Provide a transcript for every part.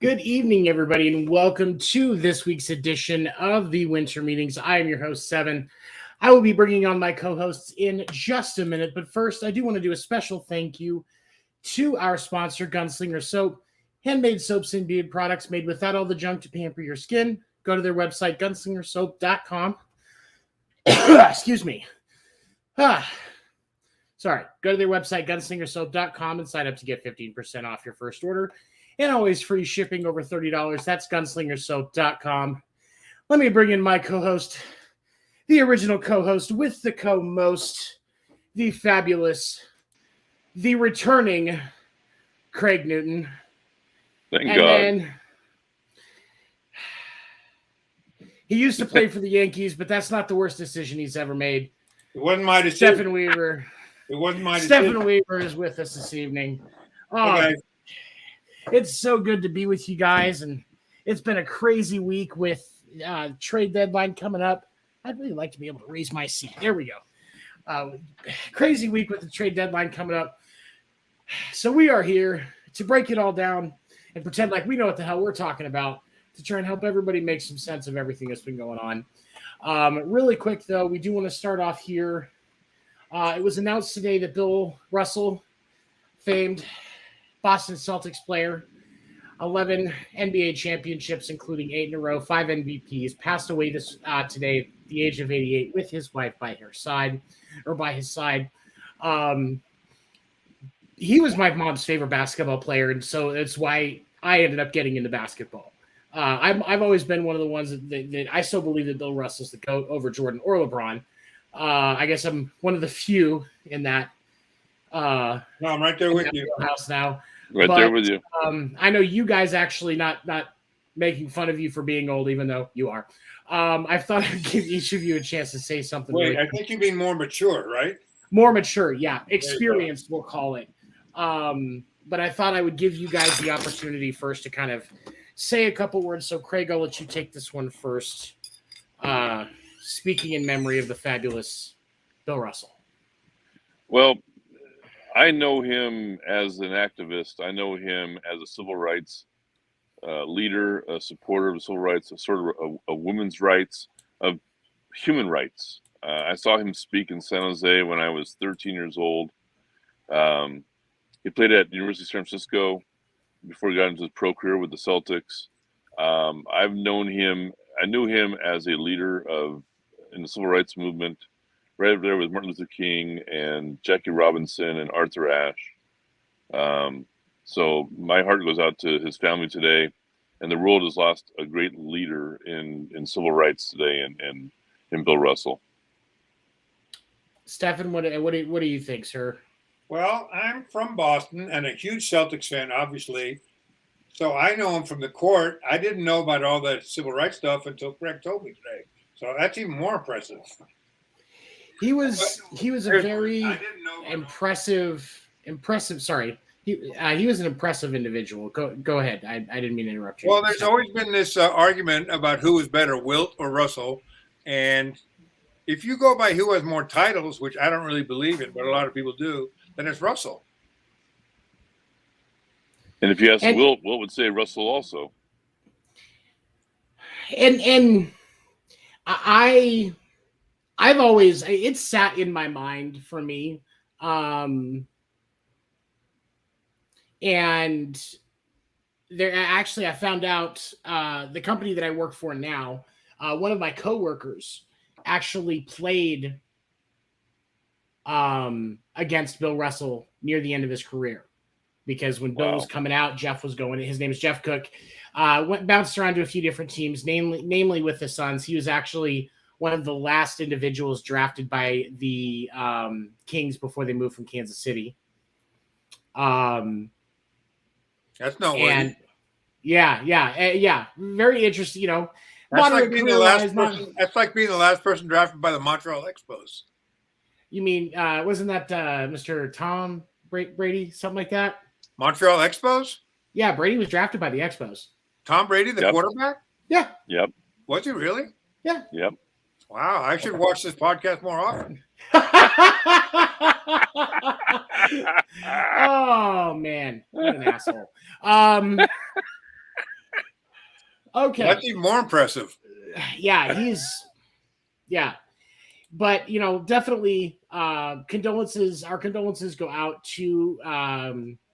Good evening, everybody, and welcome to this week's edition of the Winter Meetings. I am your host, Stefan. I will be bringing on my co-hosts in just a minute, but first, I do want to do a special thank you to our sponsor, Gunslinger Soap. Handmade soaps and beauty products made without all the junk to pamper your skin. Go to their website, gunslingersoap.com. Excuse me. Sorry. Go to their website, gunslingersoap.com, and sign up to get 15% off your first order. And always free shipping over $30. That's gunslingersoap.com. Let me bring in my co-host, the original co-host with the co-most, the fabulous, the returning Craig Newton. Thank and God. Then he used to play for the Yankees, but that's not the worst decision he's ever made. It wasn't my decision. Stefan Weaver. It wasn't my decision. Stefan Weaver is with us this evening. Okay. It's so good to be with you guys, and it's been a crazy week with trade deadline coming up. I'd really like to be able to raise my seat. There we go. Crazy week with the trade deadline coming up. So we are here to break it all down and pretend like we know what the hell we're talking about to try and help everybody make some sense of everything that's been going on. Really quick, though, we do want to start off here. It was announced today that Bill Russell, famed Boston Celtics player, 11 NBA championships, including 8 in a row, 5 MVPs, passed away today at the age of 88 with his wife by his side. He was my mom's favorite basketball player, and so that's why I ended up getting into basketball. I've always been one of the ones that I still believe that Bill Russell's the GOAT over Jordan or LeBron. I guess I'm one of the few in that. No, I'm right there with you. House now. There with you. I know you guys actually not making fun of you for being old, even though you are. I thought I'd give each of you a chance to say something. Wait, I think you're being more mature, right? More mature, yeah. Experienced, we'll call it. But I thought I would give you guys the opportunity first to kind of say a couple words. So, Craig, I'll let you take this one first. Speaking in memory of the fabulous Bill Russell. Well, I know him as an activist. I know him as a civil rights leader, a supporter of civil rights, a sort of a women's rights, of human rights. I saw him speak in San Jose when I was 13 years old. He played at the University of San Francisco before he got into his pro career with the Celtics. I knew him as a leader in the civil rights movement, right up there with Martin Luther King and Jackie Robinson and Arthur Ashe. So my heart goes out to his family today, and the world has lost a great leader in civil rights today, and in Bill Russell. Stefan, what do you think, sir? Well, I'm from Boston and a huge Celtics fan, obviously. So I know him from the court. I didn't know about all that civil rights stuff until Craig told me today. So that's even more impressive. He was a very impressive. Sorry, he was an impressive individual. Go ahead. I didn't mean to interrupt you. Well, there's always been this argument about who is better, Wilt or Russell, and if you go by who has more titles, which I don't really believe in, but a lot of people do, then it's Russell. And if you ask Wilt would say Russell also. And I've always, it's sat in my mind for me. And there actually, I found out the company that I work for now, one of my coworkers actually played against Bill Russell near the end of his career. Because when Bill was coming out, Jeff was going. His name is Jeff Cook. Bounced around to a few different teams, namely with the Suns. He was actually one of the last individuals drafted by the Kings before they moved from Kansas City. That's no way. Yeah. Very interesting. That's like being the last person. That's like being the last person drafted by the Montreal Expos. You mean wasn't that Mr. Tom Brady, something like that? Montreal Expos? Yeah, Brady was drafted by the Expos. Tom Brady, the quarterback? Yeah. Yep. Was he really? Yeah. Yep. Wow, I should watch this podcast more often. Oh man, what an asshole. Okay. That's even more impressive. Yeah, but definitely our condolences go out to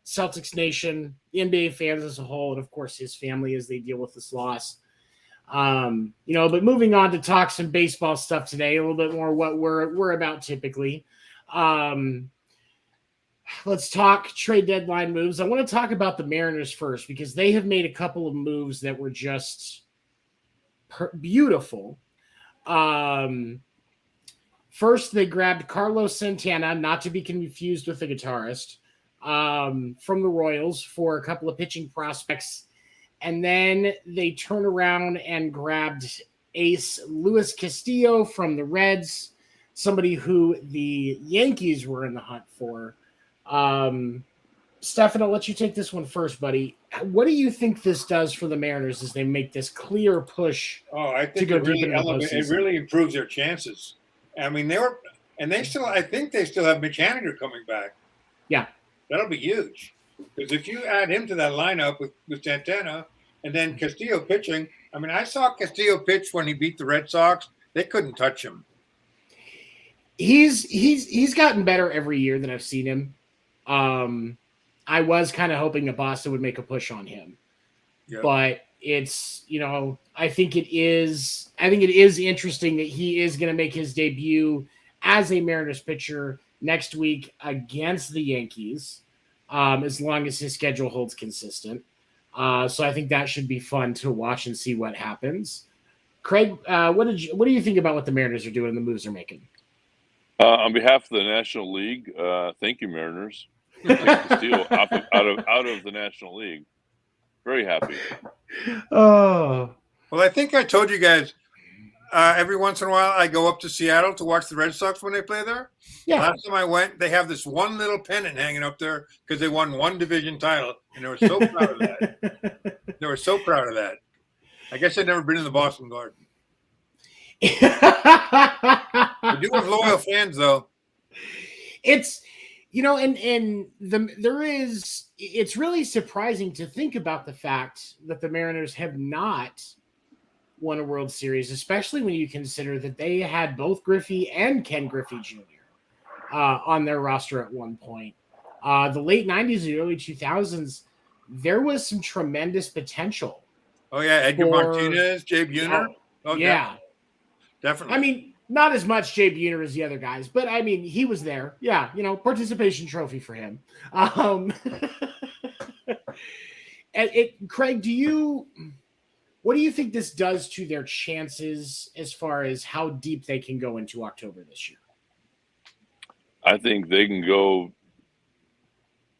Celtics Nation, NBA fans as a whole, and of course his family as they deal with this loss. But moving on to talk some baseball stuff today, a little bit more what we're about typically. Let's talk trade deadline moves. I want to talk about the Mariners first because they have made a couple of moves that were just beautiful. First, they grabbed Carlos Santana, not to be confused with the guitarist, from the Royals for a couple of pitching prospects. And then they turn around and grabbed ace Luis Castillo from the Reds, somebody who the Yankees were in the hunt for. Stefan, I'll let you take this one first, buddy. What do you think this does for the Mariners as they make this clear push? I think it really improves their chances. I mean, I think they still have Mitch Haniger coming back. Yeah. That'll be huge. Because if you add him to that lineup with Santana and then Castillo pitching, I mean, I saw Castillo pitch when he beat the Red Sox. They couldn't touch him. He's gotten better every year that I've seen him. I was kind of hoping that Boston would make a push on him. Yep. But it's, I think it is interesting that he is going to make his debut as a Mariners pitcher next week against the Yankees, as long as his schedule holds consistent. So I think that should be fun to watch and see what happens. Craig, what do you think about what the Mariners are doing and the moves they're making? On behalf of the National League, thank you, Mariners. Castillo out of the National League. Very happy. Oh. Well, I think I told you guys, every once in a while I go up to Seattle to watch the Red Sox when they play there. Yeah. Last time I went, they have this one little pennant hanging up there because they won one division title, and they were so proud of that. I guess I'd never been in the Boston Garden. We do have loyal fans, though. It's it's really surprising to think about the fact that the Mariners have not won a World Series, especially when you consider that they had both Griffey and Ken Griffey Jr. On their roster at one point. The late 90s and early 2000s, there was some tremendous potential. Oh, yeah, Edgar Martinez, Jay Buhner. Yeah. Definitely. I mean, not as much Jay Buhner as the other guys, but I mean, he was there. Yeah, participation trophy for him. Craig, what do you think this does to their chances as far as how deep they can go into October this year? I think they can go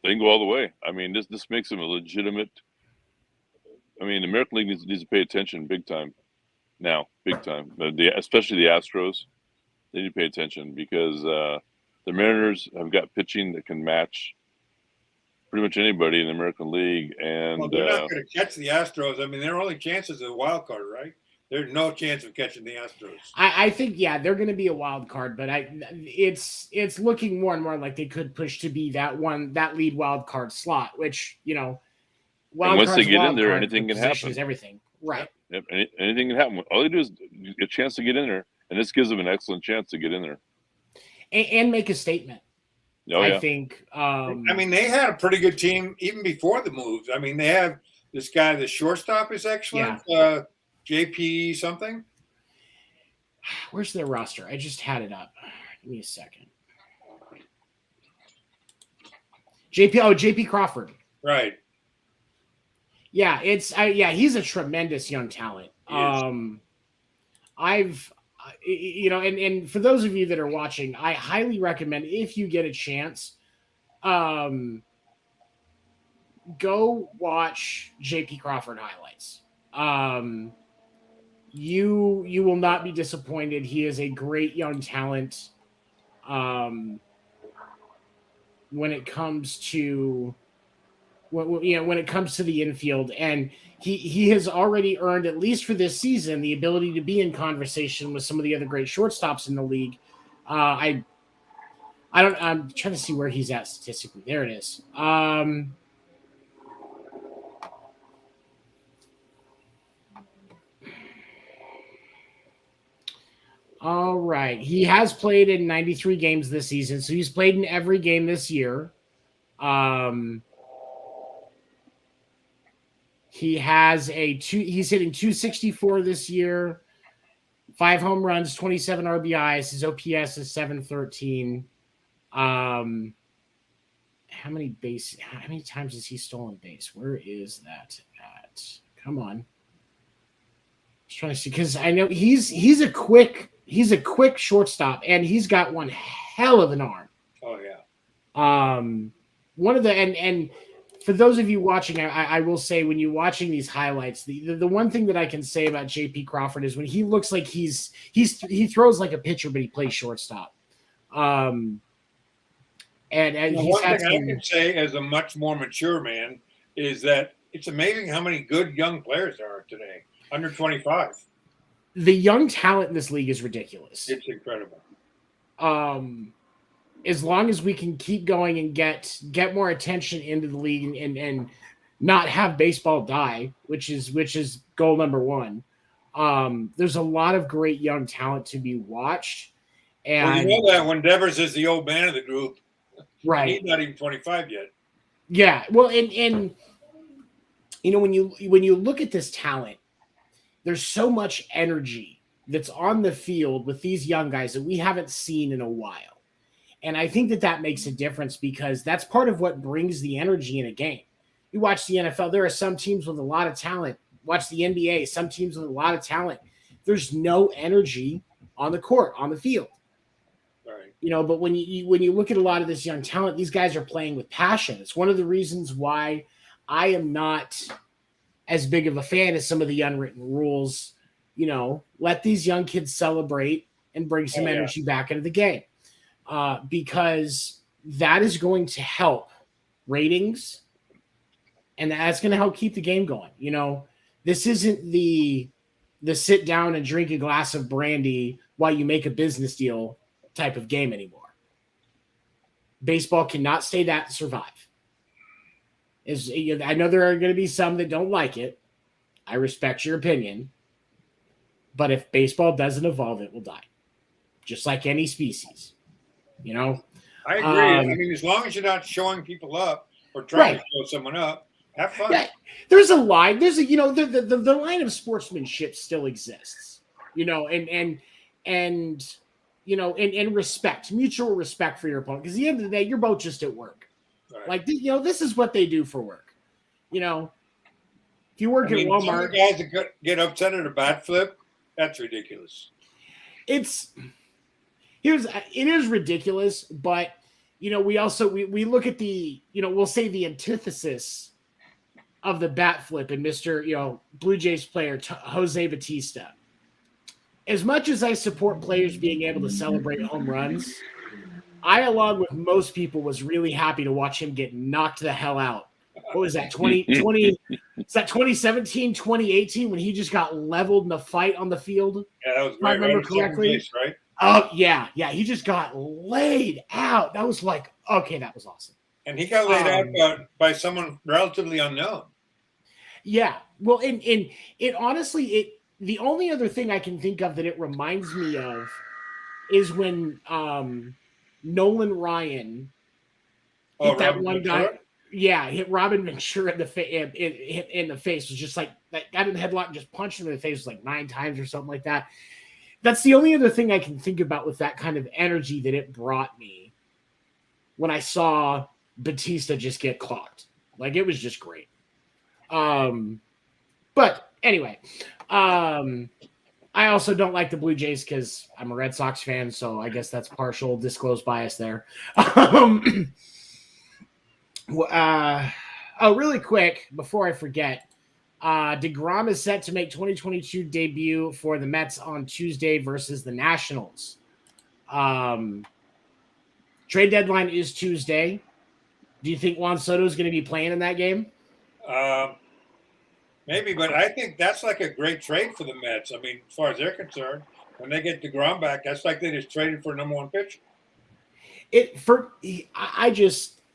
all the way. I mean, this makes them a legitimate. I mean, the American League needs to pay attention big time. Now, big time. Especially the Astros, they need to pay attention because the Mariners have got pitching that can match pretty much anybody in the American League. And they're not going to catch the Astros. I mean, their only chance is a wild card, right? There's no chance of catching the Astros. I think, they're going to be a wild card, but it's looking more and more like they could push to be that lead wild card slot, which, once they get in there, anything can happen. Is everything. Right. Yep. Anything can happen. All they do is get a chance to get in there, and this gives them an excellent chance to get in there and make a statement. I think. I mean, they had a pretty good team even before the moves. I mean, they have this guy, the shortstop is excellent. Yeah. JP something. Where's their roster? I just had it up. Give me a second. JP Crawford. Right. Yeah, he's a tremendous young talent. And for those of you that are watching, I highly recommend, if you get a chance, go watch JP Crawford highlights. You will not be disappointed. He is a great young talent. When it comes to when it comes to the infield, and he has already earned, at least for this season, the ability to be in conversation with some of the other great shortstops in the league. I'm trying to see where he's at statistically. There it is. All right. He has played in 93 games this season, so he's played in every game this year. He's hitting 264 this year, 5 home runs, 27 RBIs. His OPS is 713. How many times has he stolen base? Where is that at? Come on. Just trying to see, because I know he's a quick shortstop, and he's got one hell of an arm. Oh yeah. One of the and for those of you watching, I will say, when you're watching these highlights, the one thing that I can say about JP Crawford is when he looks like he throws like a pitcher, but he plays shortstop. And one thing I can say as a much more mature man is that it's amazing how many good young players there are today, under 25. The young talent in this league is ridiculous. It's incredible. As long as we can keep going and get more attention into the league and not have baseball die, which is goal number one. There's a lot of great young talent to be watched. And you know that when Devers is the old man of the group, right? He's not even 25 yet. Yeah, well, and you know, when you look at this talent, there's so much energy that's on the field with these young guys that we haven't seen in a while. And I think that makes a difference, because that's part of what brings the energy in a game. You watch the NFL, there are some teams with a lot of talent. Watch the NBA, some teams with a lot of talent. There's no energy on the court, on the field. Right. You know, but when you look at a lot of this young talent, these guys are playing with passion. It's one of the reasons why I am not as big of a fan as some of the unwritten rules. You know, let these young kids celebrate and bring some energy back into the game. Because that is going to help ratings, and that's going to help keep the game going. You know, this isn't the sit down and drink a glass of brandy while you make a business deal type of game anymore. Baseball cannot stay that and survive. I know there are going to be some that don't like it. I respect your opinion. But if baseball doesn't evolve, it will die. Just like any species. You know? I agree. I mean, as long as you're not showing people up or trying to show someone up, have fun. Yeah, there's a line. The line of sportsmanship still exists. You know, and you know, and respect, mutual respect for your opponent. Because at the end of the day, you're both just at work. Right. Like, you know, this is what they do for work. You know, if you work at Walmart, some of the guys that get upset at a bat flip, that's ridiculous. It is ridiculous, but you know, we look at the, you know, we'll say the antithesis of the bat flip in Mr. You know, Blue Jays player Jose Bautista. As much as I support players being able to celebrate home runs, I, along with most people, was really happy to watch him get knocked the hell out. What was that, 2020? Is that 2017, 2018, when he just got leveled in the fight on the field? Yeah, that was great. If I remember correctly. Place, right? Oh, yeah. He just got laid out. That was like, okay, that was awesome. And he got laid out by someone relatively unknown. Yeah. Well, and it honestly, the only other thing I can think of that it reminds me of is when Nolan Ryan hit that one guy. Yeah, hit Robin Ventura in the face. Was just like that, got in the headlock and just punched him in the face like 9 times or something like that. That's the only other thing I can think about with that kind of energy that it brought me when I saw Batista just get clocked. Like, it was just great. But anyway, I also don't like the Blue Jays because I'm a Red Sox fan, so I guess that's partial disclosed bias there. Really quick, before I forget, DeGrom is set to make 2022 debut for the Mets on Tuesday versus the Nationals. Trade deadline is Tuesday. Do you think Juan Soto is going to be playing in that game? Maybe, but I think that's like a great trade for the Mets. I mean, as far as they're concerned, when they get DeGrom back, that's like they just traded for a number 1 pitcher.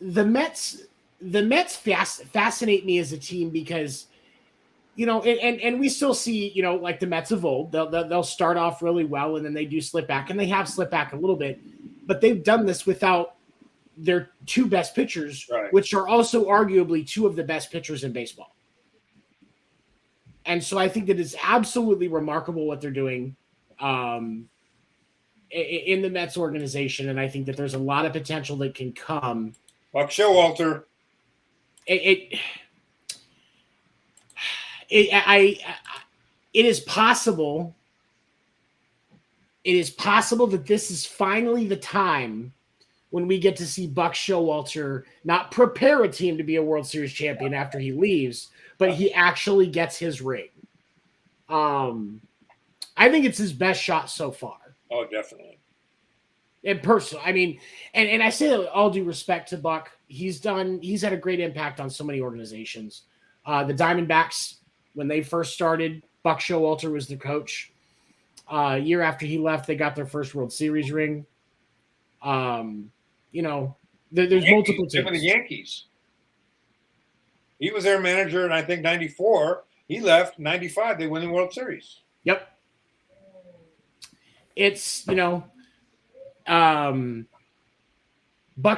The Mets fascinate me as a team because and we still see, like the Mets of old, they'll start off really well and then they do slip back, and they have slipped back a little bit, but they've done this without their two best pitchers, Right. which are also arguably two of the best pitchers in baseball. And so I think that it's absolutely remarkable what they're doing in the Mets organization, and I think that there's a lot of potential that can come. Buck Showalter. It is possible. It is possible that this is finally the time when we get to see Buck Showalter not prepare a team to be a World Series champion after he leaves, but he actually gets his ring. I think it's his best shot so far. Oh, definitely. And personally, I mean, and I say that with all due respect to Buck. He's had a great impact on so many organizations. The Diamondbacks, when they first started, Buck Showalter was the coach. A year after he left, they got their first World Series ring. There's multiple teams. The Yankees. He was their manager in, I think, 94. He left 95. They won the World Series. Yep. It's, Buck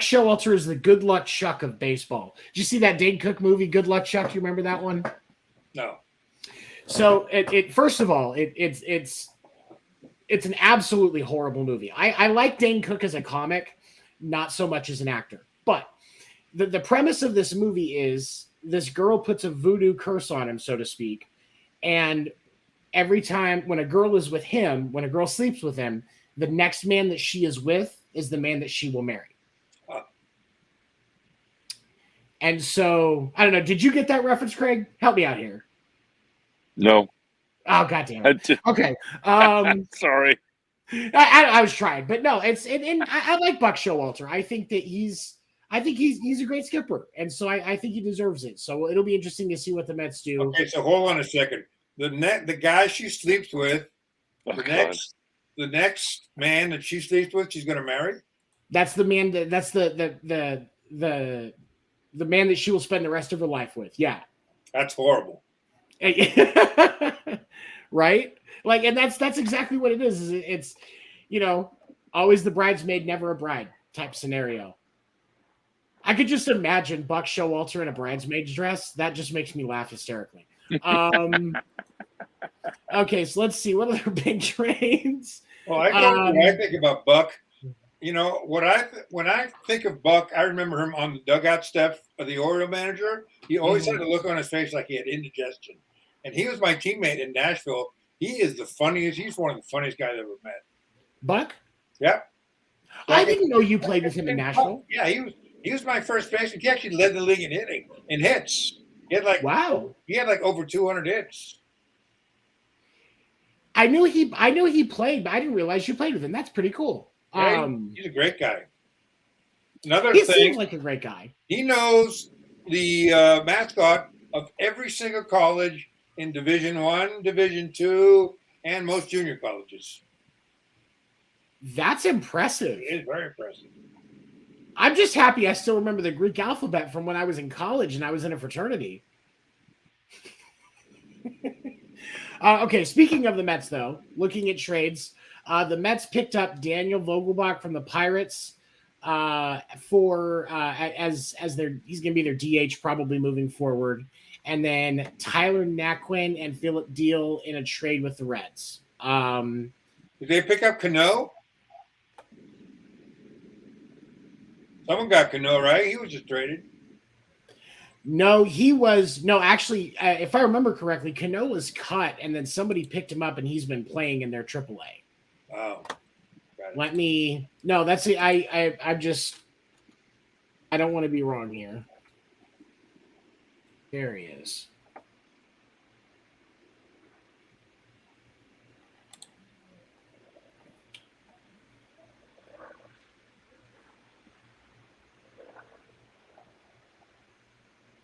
Showalter is the good luck Chuck of baseball. Did you see that Dane Cook movie, Good Luck Chuck? You remember that one? No. So first of all, it's an absolutely horrible movie. I like Dane Cook as a comic, not so much as an actor. But the premise of this movie is this girl puts a voodoo curse on him, so to speak. And every time when a girl is with him, when a girl sleeps with him, the next man that she is with is the man that she will marry. And so, I don't know. Did you get that reference, Craig? Help me out here. No. Oh, goddamn it. Okay. Sorry. I was trying, but no, I like Buck Showalter. I think that he's a great skipper, and so I think he deserves it. So it'll be interesting to see what the Mets do. Okay, so hold on a second. The guy she sleeps with, the next man that she sleeps with, she's going to marry. That's the man that's the man that she will spend the rest of her life with. Yeah, that's horrible. Right? Like, and that's exactly what it is. It's always the bridesmaid, never a bride type scenario. I could just imagine Buck Showalter in a bridesmaid's dress. That just makes me laugh hysterically. Okay, so let's see what other big trades. Well, when I think about Buck, when I think of Buck, I remember him on the dugout step of the Oriole manager. He always had a look on his face like he had indigestion, and he was my teammate in Nashville. He is the funniest. He's one of the funniest guys I've ever met. Buck? Yep. I didn't know you played with him in Nashville. Yeah, he was my first baseman. He actually led the league in hits. He had over 200 hits. I knew he played, but I didn't realize you played with him. That's pretty cool. Yeah, he's a great guy. He seems like a great guy. He knows the mascot of every single college in Division I, Division II, and most junior colleges. That's impressive. It is very impressive. I'm just happy I still remember the Greek alphabet from when I was in college and I was in a fraternity. Okay, speaking of the Mets, though, looking at trades, the Mets picked up Daniel Vogelbach from the Pirates he's going to be their DH probably moving forward, and then Tyler Naquin and Philip Deal in a trade with the Reds. Did they pick up Cano? Someone got Cano, right? He was just traded. No, actually, if I remember correctly, Cano was cut, and then somebody picked him up, and he's been playing in their AAA. Oh. I don't want to be wrong here. There he is.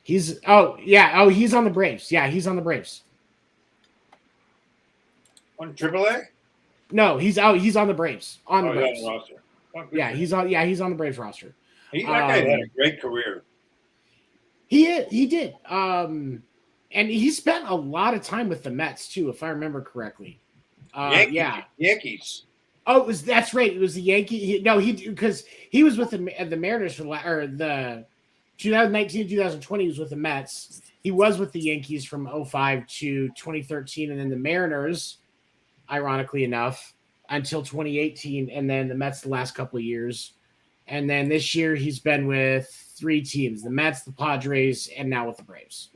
He's on the Braves. Yeah, he's on the Braves. On AAA? No, he's on the Braves. On the Braves. Roster. Yeah, he's on the Braves roster. That guy had a great career. He did. And And he spent a lot of time with the Mets too, if I remember correctly. Yankees. Oh, that's right. It was the Yankee. Because he was with the Mariners for the 2019 2020. He was with the Mets. He was with the Yankees from 05 to 2013, and then the Mariners, ironically enough, until 2018, and then the Mets the last couple of years. And then this year he's been with 3 teams: the Mets, the Padres, and now with the Braves.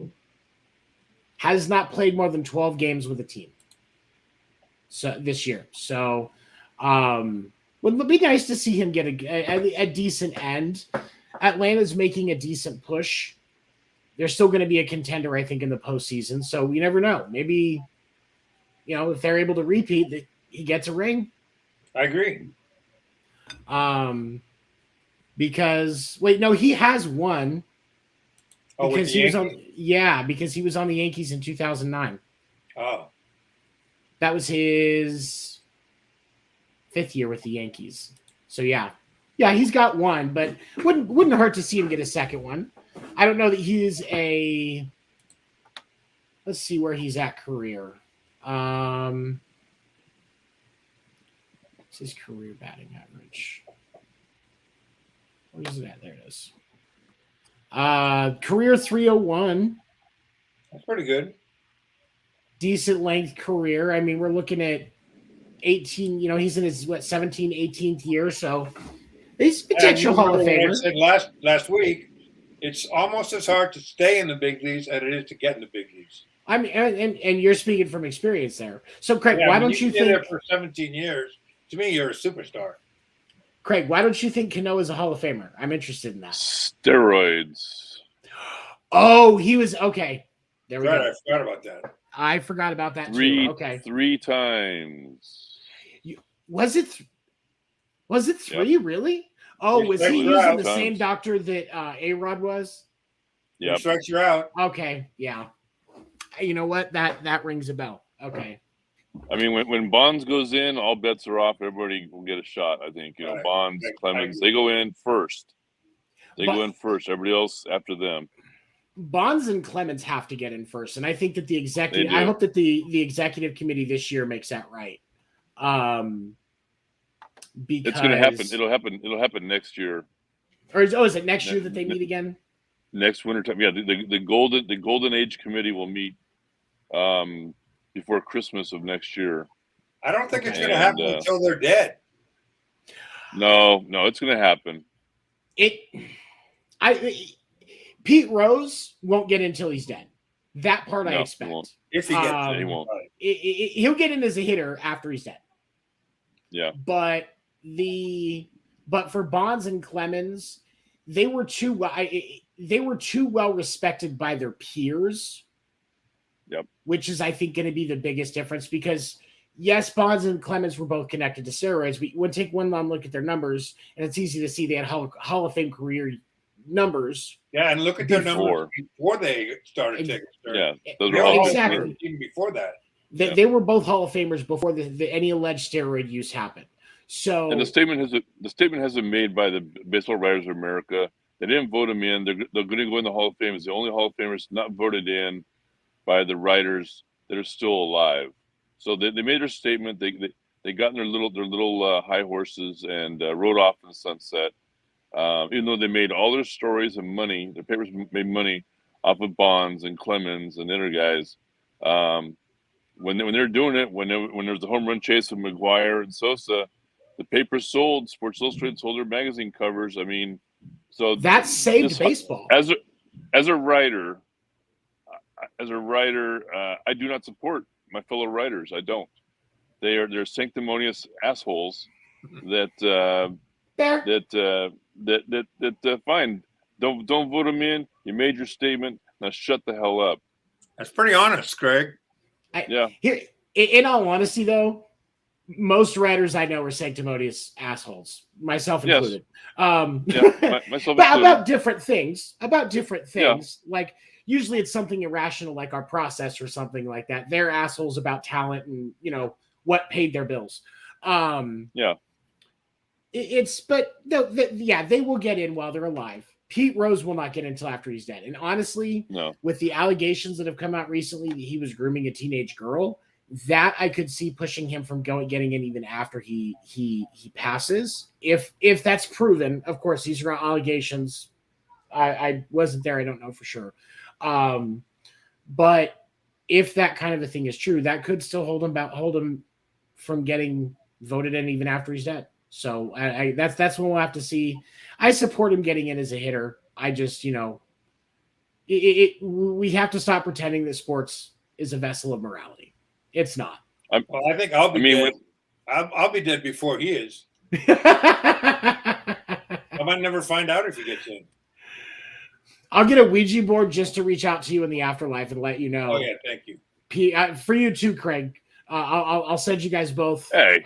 Has not played more than 12 games with a team this year. So would be nice to see him get a decent end. Atlanta's making a decent push. They're still going to be a contender, I think, in the postseason. So you never know. Maybe, if they're able to repeat, he gets a ring. I agree. Because he has one. Oh, because he was on the Yankees in 2009. Oh, that was his 5th year with the Yankees. So yeah, he's got one, but wouldn't hurt to see him get a second one. I don't know that he's a. Let's see where he's at career. What's his career batting average? Where is it at? There it is. Career 301. That's pretty good. Decent length career. I mean, we're looking at 18. He's in his 17th, 18th year, so he's potential Hall of Famer. I said last week, it's almost as hard to stay in the big leagues as it is to get in the big leagues. I mean, and you're speaking from experience there. So, Craig, why don't you think there for 17 years? To me, you're a superstar. Craig, why don't you think Cano is a Hall of Famer? I'm interested in that. Steroids. Oh, he was okay. There we go. I forgot about that. I forgot about that too. Okay, 3 times. Was it 3? Yep. Really? Oh, was he using the same doctor that A-Rod was? Yeah, strikes you out. Okay, yeah. You know what? That rings a bell. Okay. I mean, when Bonds goes in, all bets are off. Everybody will get a shot. I think Right. Bonds, Clemens, they go in first. Go in first. Everybody else after them. Bonds and Clemens have to get in first, and I think that the executive. I hope that the executive committee this year makes that right. Because it's going to happen. It'll happen next year. Or is it next year that they meet again? Next winter time. Yeah, the Golden Age committee will meet before Christmas of next year. I don't think it's going to happen until they're dead. No, it's going to happen. Pete Rose won't get in until he's dead. That part I expect. If he gets he won't. He'll get in as a hitter after he's dead. Yeah. But for Bonds and Clemens, they were too well respected by their peers. Yep. Which is, I think, going to be the biggest difference because, yes, Bonds and Clemens were both connected to steroids. We would take one long look at their numbers, and it's easy to see they had Hall of Fame career numbers. Yeah, and look at their numbers before they started taking steroids. Yeah, those were exactly. Even before that. They were both Hall of Famers before any alleged steroid use happened. So, and the statement has been made by the Baseball Writers of America. They didn't vote him in. They're going to go in the Hall of Fame. It's the only Hall of Famers not voted in by the writers that are still alive. So they made their statement. They got in their little high horses and rode off in the sunset. Even though they made all their stories and money, their papers made money off of Bonds and Clemens and other guys. When they're doing it, when there's the home run chase of McGuire and Sosa, the papers sold. Sports Illustrated sold their magazine covers. I mean, so that saved baseball. As a writer, I do not support my fellow writers. I don't. They're sanctimonious assholes that fine. Don't vote them in. You made your statement. Now shut the hell up. That's pretty honest, Greg. Here, in all honesty, though, most writers I know are sanctimonious assholes, myself included. Myself included. About different things. Like usually it's something irrational, like our process or something like that. They're assholes about talent and what paid their bills. They will get in while they're alive. Pete Rose will not get it until after he's dead. And honestly, No. with the allegations that have come out recently that he was grooming a teenage girl, that I could see pushing him from getting in even after he passes. If that's proven, of course, these are allegations. I wasn't there. I don't know for sure. But if that kind of a thing is true, that could still hold him from getting voted in even after he's dead. So that's what we'll have to see. I support him getting in as a hitter. I just, we have to stop pretending that sports is a vessel of morality. It's not. I think I'll be dead. I'll be dead before he is. I might never find out if he gets in. I'll get a Ouija board just to reach out to you in the afterlife and let you know. Oh yeah, thank you. For you too, Craig. I'll send you guys both. Hey.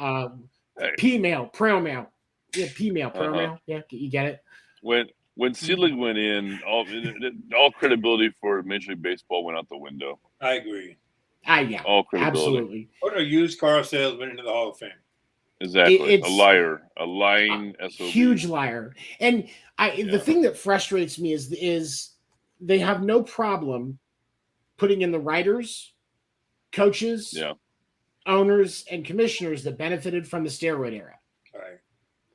P-mail, pro-mail. Yeah, P-mail, pro-mail. Yeah, you get it? When Selig went in, all credibility for Major League Baseball went out the window. I agree. Yeah, all credibility. Absolutely. Put a used car salesman into the Hall of Fame. Exactly. A liar. A lying SOB. Huge liar. And the thing that frustrates me is they have no problem putting in the writers, coaches, owners, and commissioners that benefited from the steroid era. Right.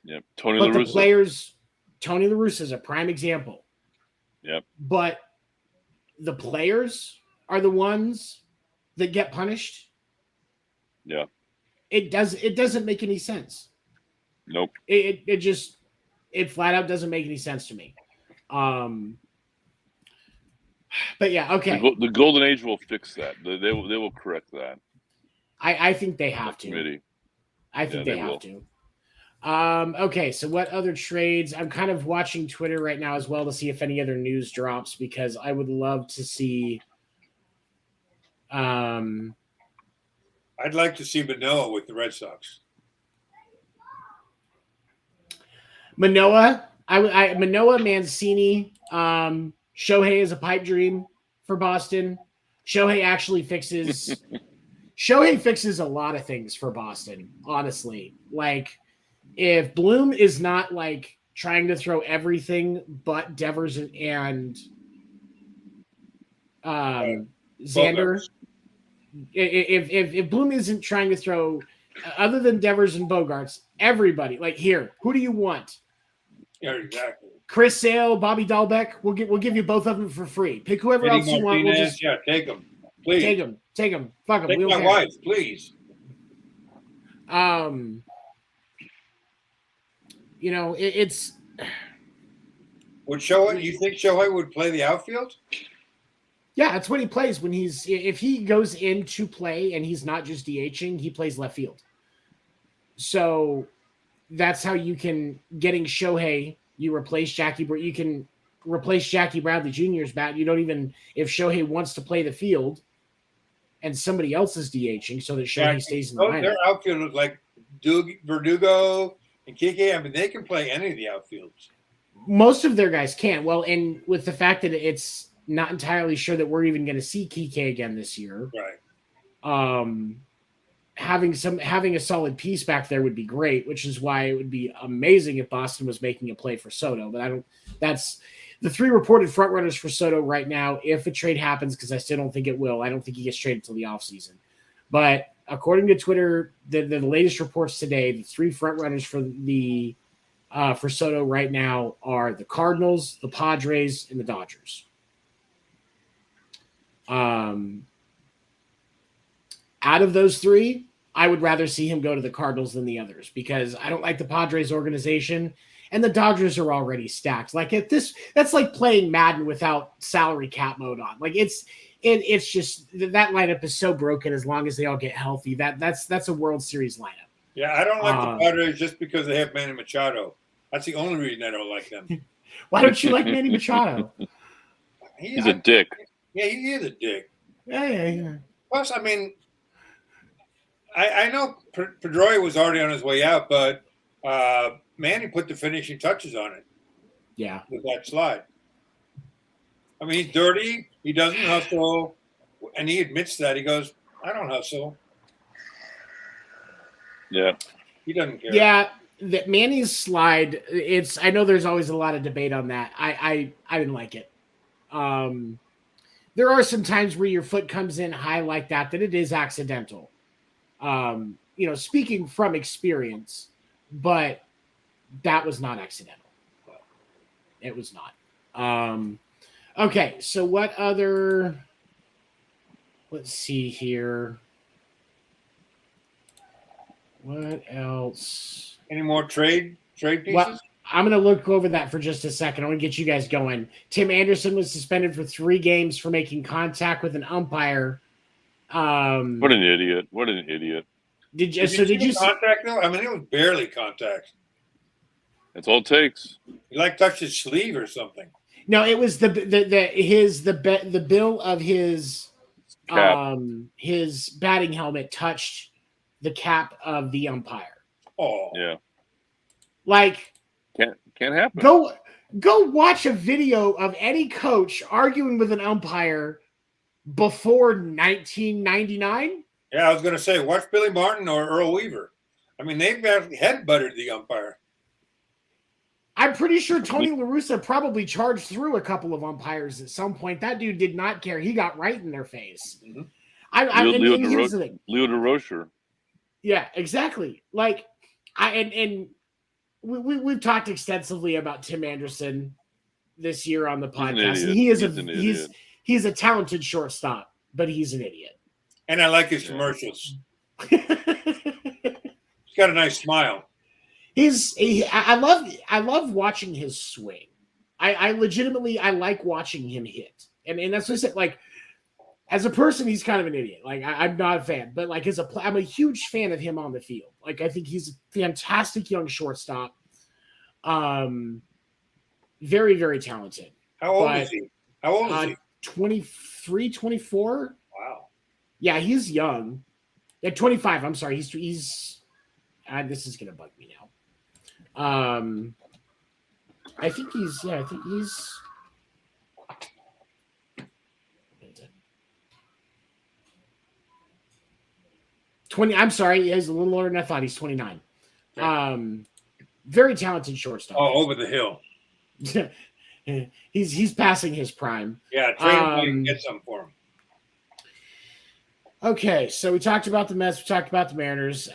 Yep. Tony but La Russa. The players, Tony La Russa is a prime example. Yep. But the players are the ones that get punished. Yeah. It doesn't make any sense. Nope. It flat out doesn't make any sense to me. But yeah, okay. The Golden Age will fix that. They will correct that. I think they have to. Committee. I think they have to. Okay, so what other trades? I'm kind of watching Twitter right now as well to see if any other news drops because I would love to see. I'd like to see Manoah with the Red Sox. Manoah, Manoah, Mancini, Shohei is a pipe dream for Boston. Shohei actually fixes a lot of things for Boston, honestly. Like, if Bloom is not like trying to throw everything but Devers and Xander, if Bloom isn't trying to throw other than Devers and Bogarts, everybody, like, here, who do you want? Yeah, exactly. Chris Sale, Bobby Dahlbeck, we'll give you both of them for free. Pick whoever else you want. We'll just take them, please. Take them. Fuck them. Take my wife, please. It's. Would Shohei? You think Shohei would play the outfield? Yeah, that's what he plays when if he goes in to play and he's not just DHing, he plays left field. So that's how you can getting Shohei. You replace Jackie Bradley Jr.'s bat. You don't even if Shohei wants to play the field, and somebody else is DHing, so that Shohei stays in the lineup. Their outfielders like Verdugo and Kike. I mean, they can play any of the outfields. Most of their guys can. Well, and with the fact that it's not entirely sure that we're even going to see Kike again this year. Right. Having a solid piece back there would be great, which is why it would be amazing if Boston was making a play for Soto. But that's the three reported front runners for Soto right now. If a trade happens, because I still don't think it will, I don't think he gets traded until the offseason. But according to Twitter, the latest reports today, the three front runners for for Soto right now are the Cardinals, the Padres, and the Dodgers. Out of those three, I would rather see him go to the Cardinals than the others because I don't like the Padres organization and the Dodgers are already stacked. Like that's like playing Madden without salary cap mode on. Like it's just that lineup is so broken as long as they all get healthy. That's a World Series lineup. Yeah, I don't like the Padres just because they have Manny Machado. That's the only reason I don't like them. Why don't you like Manny Machado? He's a dick. Yeah, he is a dick. Yeah. Plus, I mean, I know Pedroia was already on his way out, but Manny put the finishing touches on it. Yeah. With that slide. I mean, he's dirty. He doesn't hustle. And he admits that. He goes, I don't hustle. Yeah. He doesn't care. Yeah. that Manny's slide, I know there's always a lot of debate on that. I didn't like it. There are some times where your foot comes in high like that it is accidental. Speaking from experience, but that was not accidental. It was not. Okay, so what other? Let's see here. What else? Any more trade pieces? Well, I'm going to look over that for just a second. I want to get you guys going. Tim Anderson was suspended for 3 games for making contact with an umpire. What an idiot! What an idiot! Did you see contact though? I mean, it was barely contact. That's all it takes. He touched his sleeve or something. No, it was the bill of his cap. His batting helmet touched the cap of the umpire. Oh, yeah. Can't happen. Go watch a video of any coach arguing with an umpire before 1999. Yeah, I was going to say, watch Billy Martin or Earl Weaver. I mean, they've head-butted the umpire. I'm pretty sure Tony La Russa probably charged through a couple of umpires at some point. That dude did not care. He got right in their face. Mm-hmm. Leo DeRocher. Yeah, exactly. We've talked extensively about Tim Anderson this year on the podcast. He's a talented shortstop, but he's an idiot. And I like his commercials. He's got a nice smile. I love watching his swing. I legitimately like watching him hit. And that's what I said. As a person, he's kind of an idiot. I'm not a fan, but I'm a huge fan of him on the field. I think he's a fantastic young shortstop. Very, very talented. How old is he? 23, 24. Wow. Yeah, he's young. At 25, I'm sorry. He's this is going to bug me now. I think he's 20. I'm sorry, he's a little older than I thought. He's 29. Very talented shortstop. Oh, over the hill. he's passing his prime. Yeah, trade him and get some for him. Okay, so we talked about the Mets. We talked about the Mariners.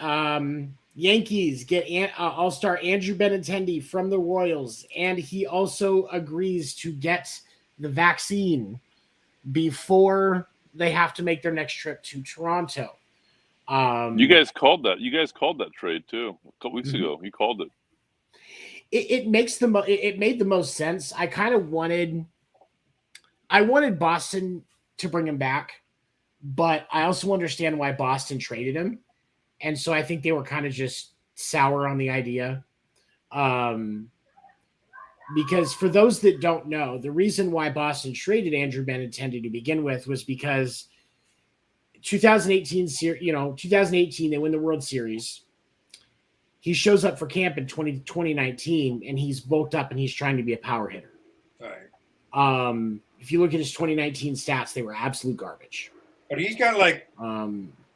Yankees get All-Star Andrew Benintendi from the Royals, and he also agrees to get the vaccine before they have to make their next trip to Toronto. You guys called that. You guys called that trade too a couple weeks ago. You called it. It made the most sense. I wanted Boston to bring him back, but I also understand why Boston traded him. And so I think they were kind of just sour on the idea. Because for those that don't know, the reason why Boston traded Andrew Benintendi to begin with was because 2018, they win the World Series. He shows up for camp in 2019, and he's bulked up and he's trying to be a power hitter. Right. If you look at his 2019 stats, they were absolute garbage. But he's got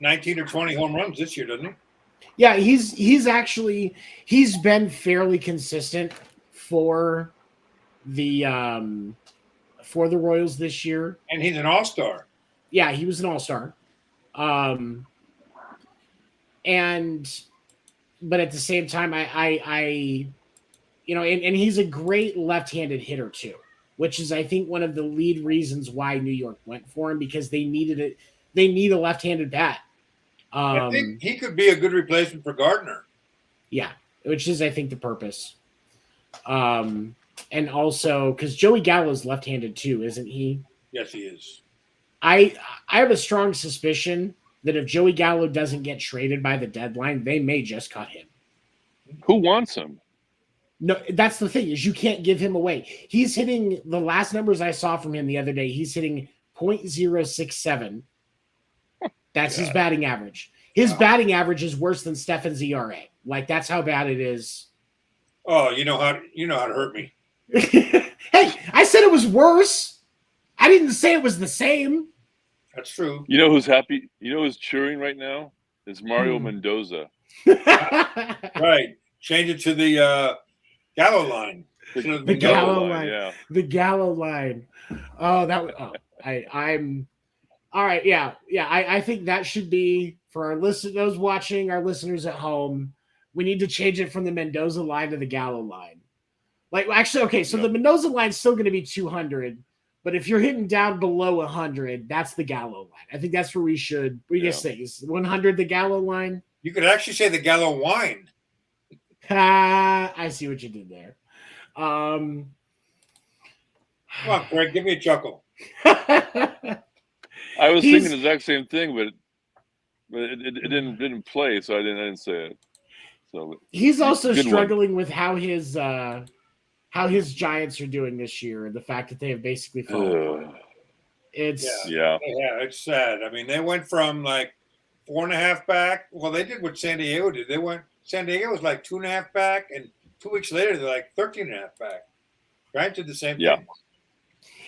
19 or 20 home runs this year, doesn't he? Yeah, he's been fairly consistent for the Royals this year. And he's an all-star. Yeah, he was an all-star. But at the same time, and he's a great left-handed hitter too, which is I think one of the lead reasons why New York went for him, because they needed it. They need a left-handed bat. I think he could be a good replacement for Gardner. Yeah, which is I think the purpose. And also because Joey Gallo's left-handed too, isn't he? Yes, he is. I have a strong suspicion that if Joey Gallo doesn't get traded by the deadline, they may just cut him. Who wants him? No, that's the thing, is you can't give him away. He's hitting, the last numbers I saw from him the other day, he's hitting .067. That's his batting average. His batting average is worse than Stefan's ERA. That's how bad it is. Oh, you know how to hurt me. Hey, I said it was worse. I didn't say it was the same. That's true. You know who's happy? You know who's cheering right now? It's Mario Mendoza. Right. change it to the Gallo line. The Gallo line. Yeah. The Gallo line. Oh, that. I'm. All right. Yeah. I think that should be for our those watching, our listeners at home. We need to change it from the Mendoza line to the Gallo line. Like, actually, okay. So the Mendoza line is still going to be 200, but if you're hitting down below 100, that's the Gallo line. I think that's where we just think is 100 the Gallo line. You could actually say the Gallo wine. I see what you did there. Come on, Greg, give me a chuckle. I was thinking the exact same thing, but it didn't play, so I didn't say it. So he's also struggling with how his Giants are doing this year, and the fact that they have basically fallen apart. It's sad. I mean, they went from like 4.5 back. Well, they did what San Diego did. San Diego was like 2.5 back, and 2 weeks later they're like 13.5 back. Giants did the same thing.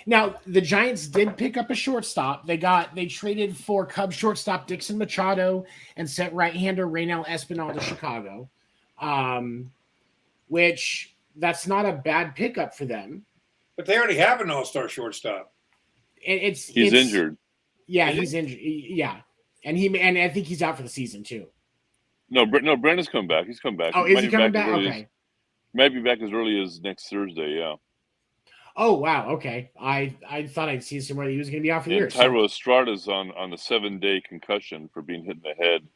Now the Giants did pick up a shortstop. They traded for Cubs shortstop Dixon Machado and sent right-hander Raynel Espinal to Chicago, which that's not a bad pickup for them. But they already have an all-star shortstop. He's injured. Yeah, he's injured. Yeah, and I think he's out for the season too. No, Brandon's come back. He's come back. Oh, is he coming back? Okay. Might be back as early as next Thursday. Yeah. Oh wow. Okay. I thought I'd see somewhere that he was going to be out for the year. Tyro Estrada's on a 7-day concussion for being hit in the head.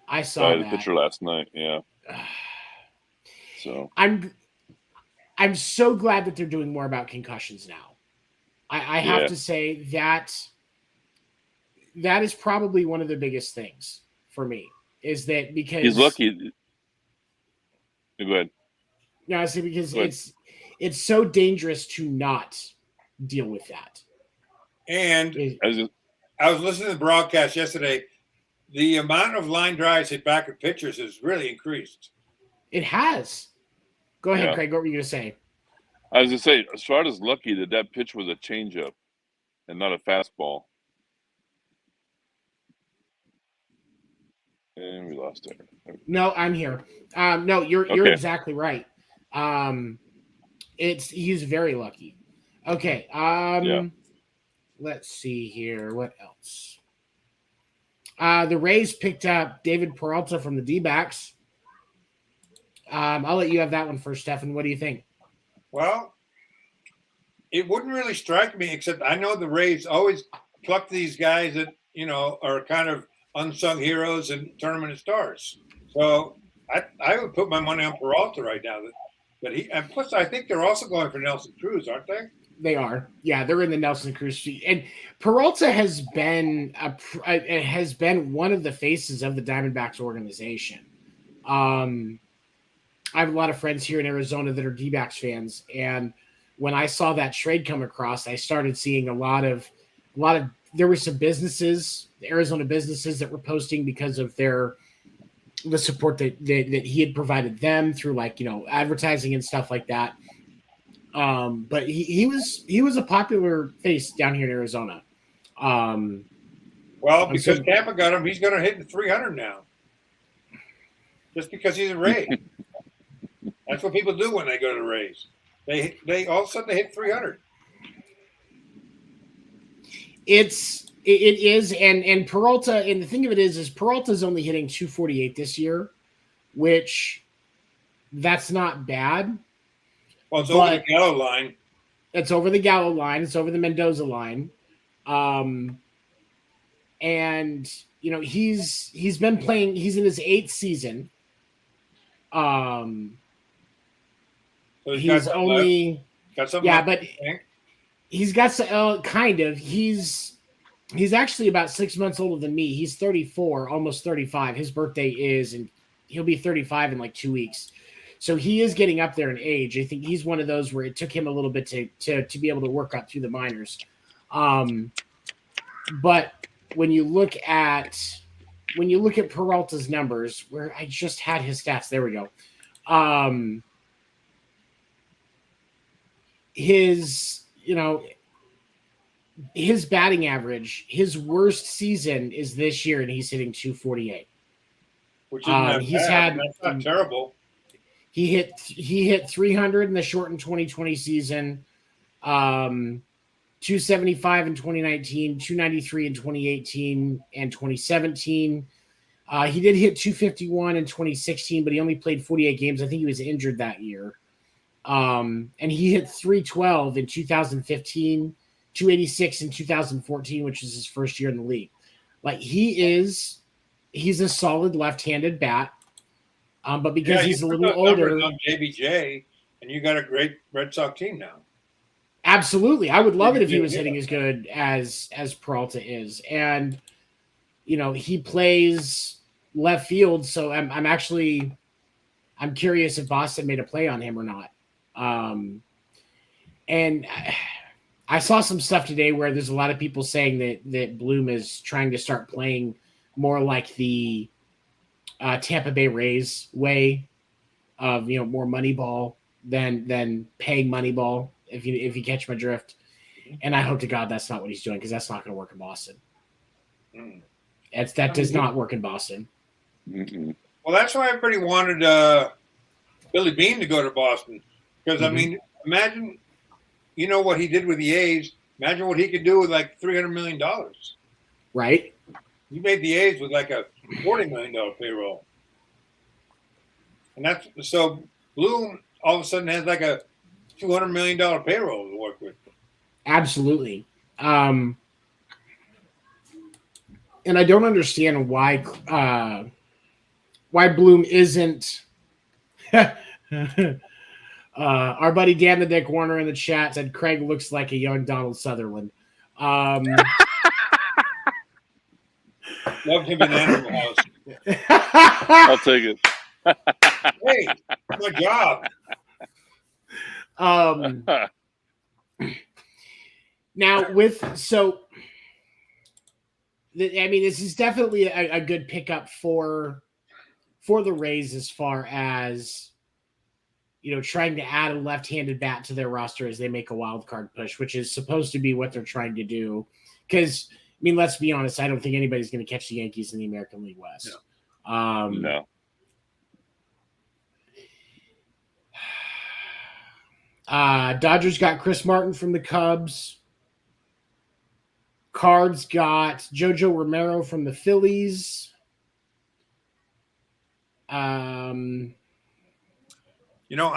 I saw the pitcher last night. Yeah. So I'm so glad that they're doing more about concussions now. I have to say that is probably one of the biggest things for me is that because he's lucky. Go ahead. No, I say because it's so dangerous to not deal with that. And I was listening to the broadcast yesterday. The amount of line drives hit back at pitchers has really increased. It has. Go ahead, Craig. What were you going to say? I was going to say, Estrada's lucky that pitch was a changeup and not a fastball. And we lost it. No, I'm here. No, you're exactly right. He's very lucky. Okay. Let's see here. What else? The Rays picked up David Peralta from the D-backs. I'll let you have that one first, Stefan. What do you think? Well, it wouldn't really strike me, except I know the Rays always pluck these guys that, are kind of unsung heroes and tournament stars. So I would put my money on Peralta right now. And plus, I think they're also going for Nelson Cruz, aren't they? They are. Yeah, they're in the Nelson Cruz. And Peralta has been one of the faces of the Diamondbacks organization. I have a lot of friends here in Arizona that are D-backs fans, and when I saw that trade come across, I started seeing a lot of there were some businesses, Arizona businesses, that were posting because of the support that he had provided them through advertising and stuff like that. But he was a popular face down here in Arizona. Well, because Tampa got him, he's going to hit the 300 now. Just because he's a Ray. That's what people do when they go to Rays. They all of a sudden they hit 300. It is, and Peralta, and the thing of it is Peralta's only hitting 248 this year, which that's not bad. Well, it's over the Gallo line. It's over the Gallo line. It's over the Mendoza line. And he's been playing. He's in his 8th season. So he's only got something. Yeah, but he's got kind of. He's actually about 6 months older than me. He's 34, almost 35. His birthday is, and he'll be 35 in like 2 weeks. So he is getting up there in age. I think he's one of those where it took him a little bit to be able to work up through the minors. But when you look at Peralta's numbers, where I just had his stats, there we go. His batting average, his worst season is this year, and he's hitting 248. Which is not bad. That's not terrible. He hit 300 in the shortened 2020 season, 275 in 2019, 293 in 2018 and 2017. He did hit 251 in 2016, but he only played 48 games. I think he was injured that year. And he hit 312 in 2015, 286 in 2014, which is his first year in the league. Like he's a solid left-handed bat. But because he's a little older, on JBJ, and you got a great Red Sox team now. Absolutely, I would love it if he was hitting as good as Peralta is, and he plays left field. So I'm curious if Boston made a play on him or not. And I saw some stuff today where there's a lot of people saying that Bloom is trying to start playing more like the Tampa Bay Rays way of more money ball than paying money ball, if you catch my drift. And I hope to God that's not what he's doing, because that's not going to work in Boston. That does not work in Boston. Mm-mm. Well, that's why everybody wanted Billy Beane to go to Boston, because I mean, imagine what he did with the A's. Imagine what he could do with like $300 million. Right. He made the A's with like a $40 million payroll. And that's so Bloom all of a sudden has like a $200 million payroll to work with. Absolutely. And I don't understand why Bloom isn't. Our buddy Dan the Dick Warner in the chat said Craig looks like a young Donald Sutherland. Loved him in Animal House. I'll take it. Hey, good job. Now this is definitely a good pickup for the Rays as far as trying to add a left-handed bat to their roster as they make a wild card push, which is supposed to be what they're trying to do. Because let's be honest, I don't think anybody's going to catch the Yankees in the American League West. No. No. Dodgers got Chris Martin from the Cubs. Cards got Jojo Romero from the Phillies. I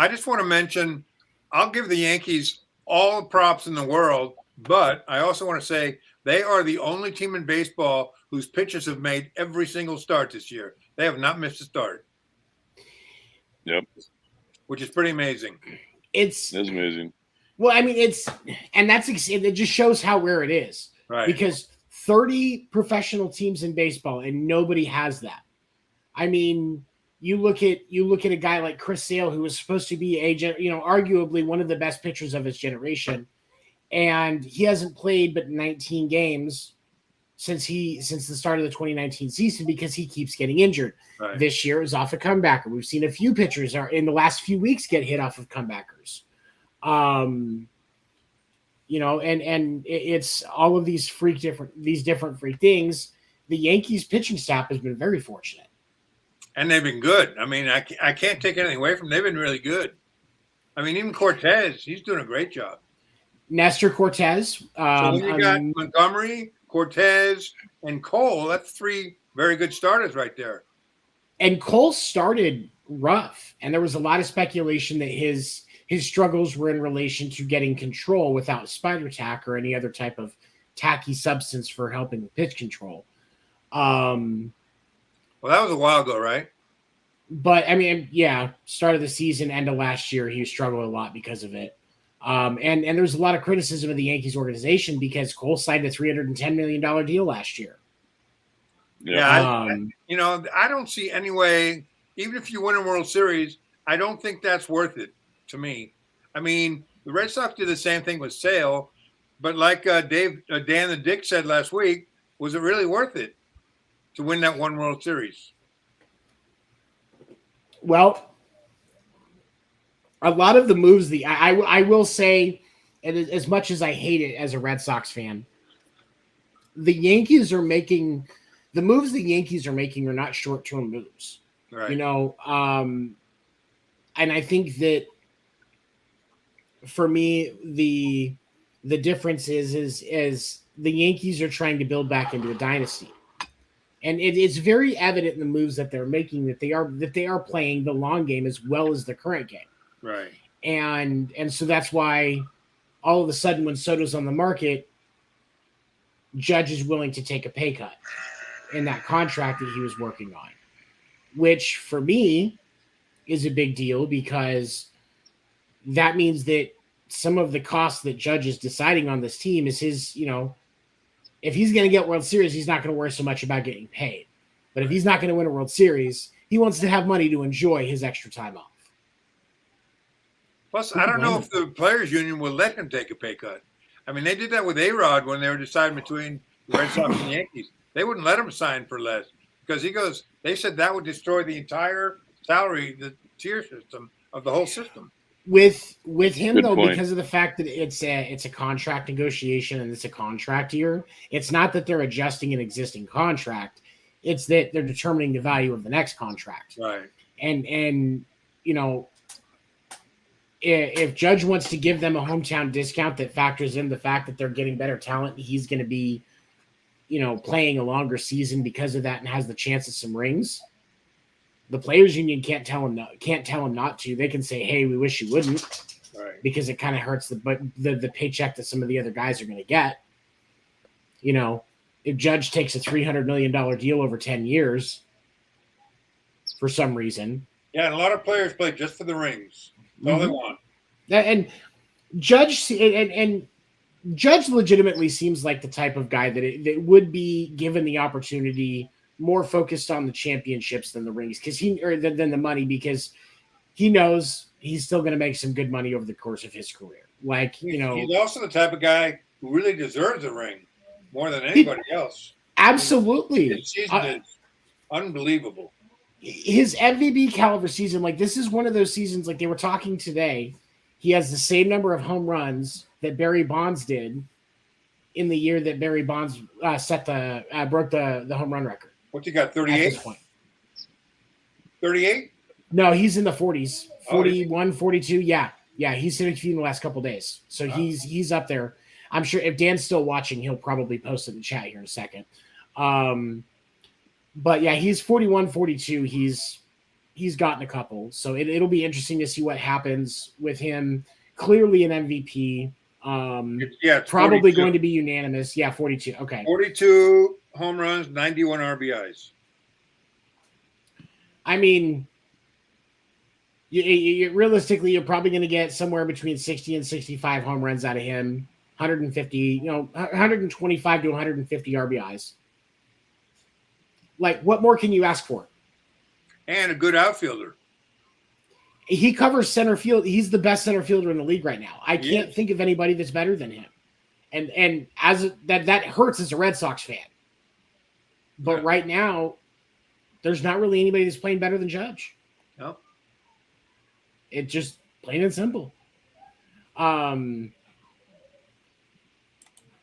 just want to mention, I'll give the Yankees all the props in the world, but I also want to say they are the only team in baseball whose pitchers have made every single start this year. They have not missed a start. Yep. Which is pretty amazing. It's amazing. Well, it just shows how rare it is. Right. Because 30 professional teams in baseball and nobody has that. You look at a guy like Chris Sale, who was supposed to be arguably one of the best pitchers of his generation, and he hasn't played but 19 games since the start of the 2019 season because he keeps getting injured. Right. This year is off a comebacker. We've seen a few pitchers in the last few weeks get hit off of comebackers. And it's all of these different freak things. The Yankees pitching staff has been very fortunate. And they've been good. I can't take anything away from them. They've been really good. Even Cortez, he's doing a great job. Nestor Cortez. So then you got Montgomery, Cortez, and Cole. That's three very good starters right there. And Cole started rough, and there was a lot of speculation that his struggles were in relation to getting control without spider tack or any other type of tacky substance for helping with pitch control. Well, that was a while ago, right? But start of the season, end of last year, he struggled a lot because of it. And there's a lot of criticism of the Yankees organization because Cole signed a $310 million deal last year. Yeah. I don't see any way, even if you win a World Series, I don't think that's worth it to me. The Red Sox did the same thing with Sale, but like Dan the Dick said last week, was it really worth it to win that one World Series? Well, a lot of the moves, I will say, and as much as I hate it as a Red Sox fan, the moves the Yankees are making are not short-term moves. Right. I think that for me, the difference is the Yankees are trying to build back into a dynasty. And it's very evident in the moves that they're making that they are playing the long game as well as the current game. Right. And so that's why all of a sudden when Soto's on the market, Judge is willing to take a pay cut in that contract that he was working on, which for me is a big deal because that means that some of the costs that Judge is deciding on this team is his, if he's going to get World Series, he's not going to worry so much about getting paid. But if he's not going to win a World Series, he wants to have money to enjoy his extra time off. Plus, I don't know if the Players Union will let him take a pay cut. I mean, they did that with A-Rod when they were deciding between the Red Sox and the Yankees. They wouldn't let him sign for less because they said that would destroy the entire salary, the tier system of the whole system. With him, Good though, point. because of the fact that it's a contract negotiation and it's a contract year, it's not that they're adjusting an existing contract. It's that they're determining the value of the next contract. Right. And if Judge wants to give them a hometown discount that factors in the fact that they're getting better talent, he's going to be, playing a longer season because of that and has the chance at some rings. The Players Union can't tell him not to. They can say, "Hey, we wish you wouldn't," Right. because it kind of hurts the paycheck that some of the other guys are going to get. If Judge takes a $300 million deal over 10 years for some reason, Yeah, and a lot of players play just for the rings. That's all they want. and Judge and Judge legitimately seems like the type of guy that would be given the opportunity more focused on the championships than the rings than the money, because he knows he's still going to make some good money over the course of his career. He's also the type of guy who really deserves a ring more than anybody else. Absolutely. His season is unbelievable. His MVP caliber season, this is one of those seasons, like they were talking today, he has the same number of home runs that Barry Bonds did in the year that Barry Bonds broke the home run record. What's he got, 38? At this point. 38? No, he's in the 40s, 41, 42. Yeah, he's hit a few in the last couple of days. So he's up there. I'm sure if Dan's still watching, he'll probably post it in the chat here in a second. But yeah, he's 41, 42. He's gotten a couple. So it'll be interesting to see what happens with him. Clearly an MVP. It's probably 42. going to be unanimous. Yeah, 42. Okay. 42 home runs, 91 RBIs. I mean, realistically, you're probably going to get somewhere between 60 and 65 home runs out of him. 150, 125 to 150 RBIs. What more can you ask for? And a good outfielder. He covers center field. He's the best center fielder in the league right now. I can't think of anybody that's better than him. And as that hurts as a Red Sox fan. But right now, there's not really anybody that's playing better than Judge. No. It's just plain and simple.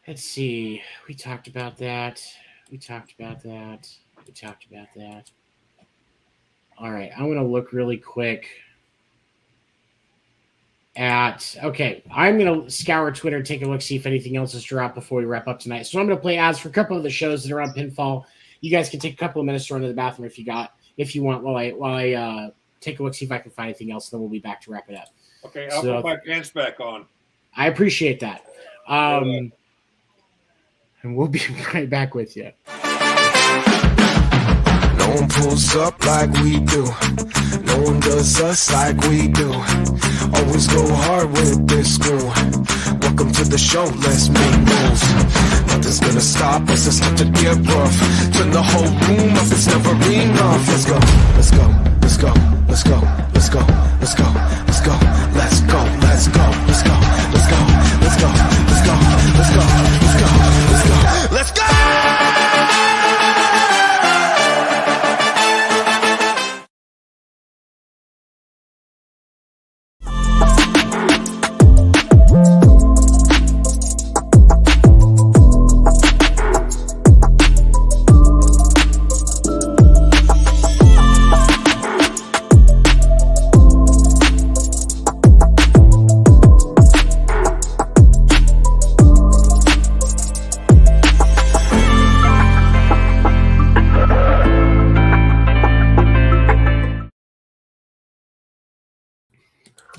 Let's see. We talked about that. All right. I'm going to look really quick I'm going to scour Twitter, take a look, see if anything else is dropped before we wrap up tonight. So I'm going to play ads for a couple of the shows that are on Pinfall. You guys can take a couple of minutes to run to the bathroom if you want, while I take a look, see if I can find anything else. Then we'll be back to wrap it up. Okay, I'll put my pants back on. I appreciate that. And we'll be right back with you. No one pulls up like we do. No one does us like we do. Always go hard with this crew. Welcome to the show, let's make moves. Nothing's gonna stop us, it's not to get rough. Turn the whole room up, it's never enough. Let's go, let's go, let's go, let's go, let's go, let's go, let's go, let's go, let's go, let's go, let's go, let's go, let's go, let's go, let's go, let's go, let's go.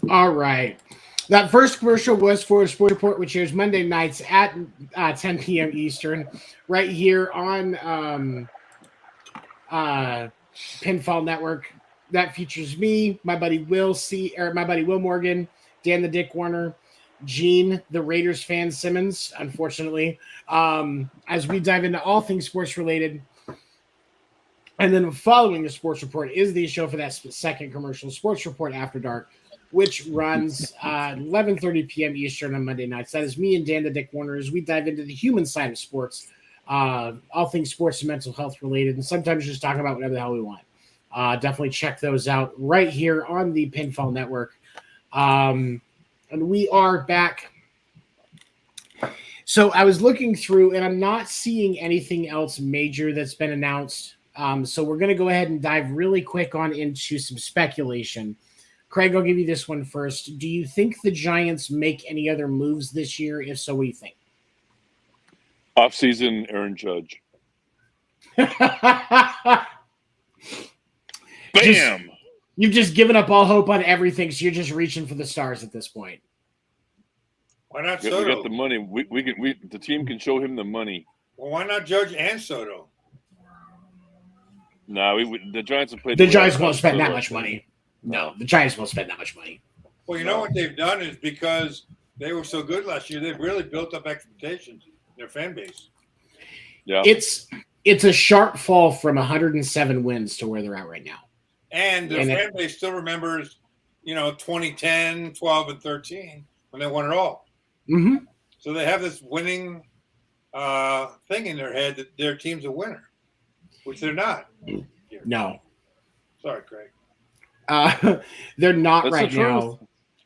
All right. That first commercial was for Sports Report, which airs Monday nights at 10 p.m. Eastern, right here on Pinfall Network. That features me, my buddy Will Morgan, Dan the Dick Warner, Gene, the Raiders fan Simmons, unfortunately, as we dive into all things sports related. And then following the Sports Report is the show for that second commercial, Sports Report After Dark, which runs 11:30 p.m. Eastern on Monday nights. That is me and Dan the Dick Warner as we dive into the human side of sports, all things sports and mental health related, and sometimes just talk about whatever the hell we want. Definitely check those out right here on the Pinfall Network. And we are back. So I was looking through, and I'm not seeing anything else major that's been announced. So we're going to go ahead and dive really quick on into some speculation. Craig, I'll give you this one first. Do you think the Giants make any other moves this year? If so, what do you think? Off-season Aaron Judge. Bam! You've just given up all hope on everything, so you're just reaching for the stars at this point. Why not We Soto? got the money. The team can show him the money. Well, why not Judge and Soto? No, the Giants have played. The Giants won't spend that much money. No, the Giants won't spend that much money. Well, you know what they've done is because they were so good last year, they've really built up expectations in their fan base. Yeah, it's a sharp fall from 107 wins to where they're at right now. And their fan base still remembers, 2010, 12, and 13 when they won it all. Mm-hmm. So they have this winning thing in their head that their team's a winner, which they're not. No. Sorry, Craig. They're not That's right the truth. now.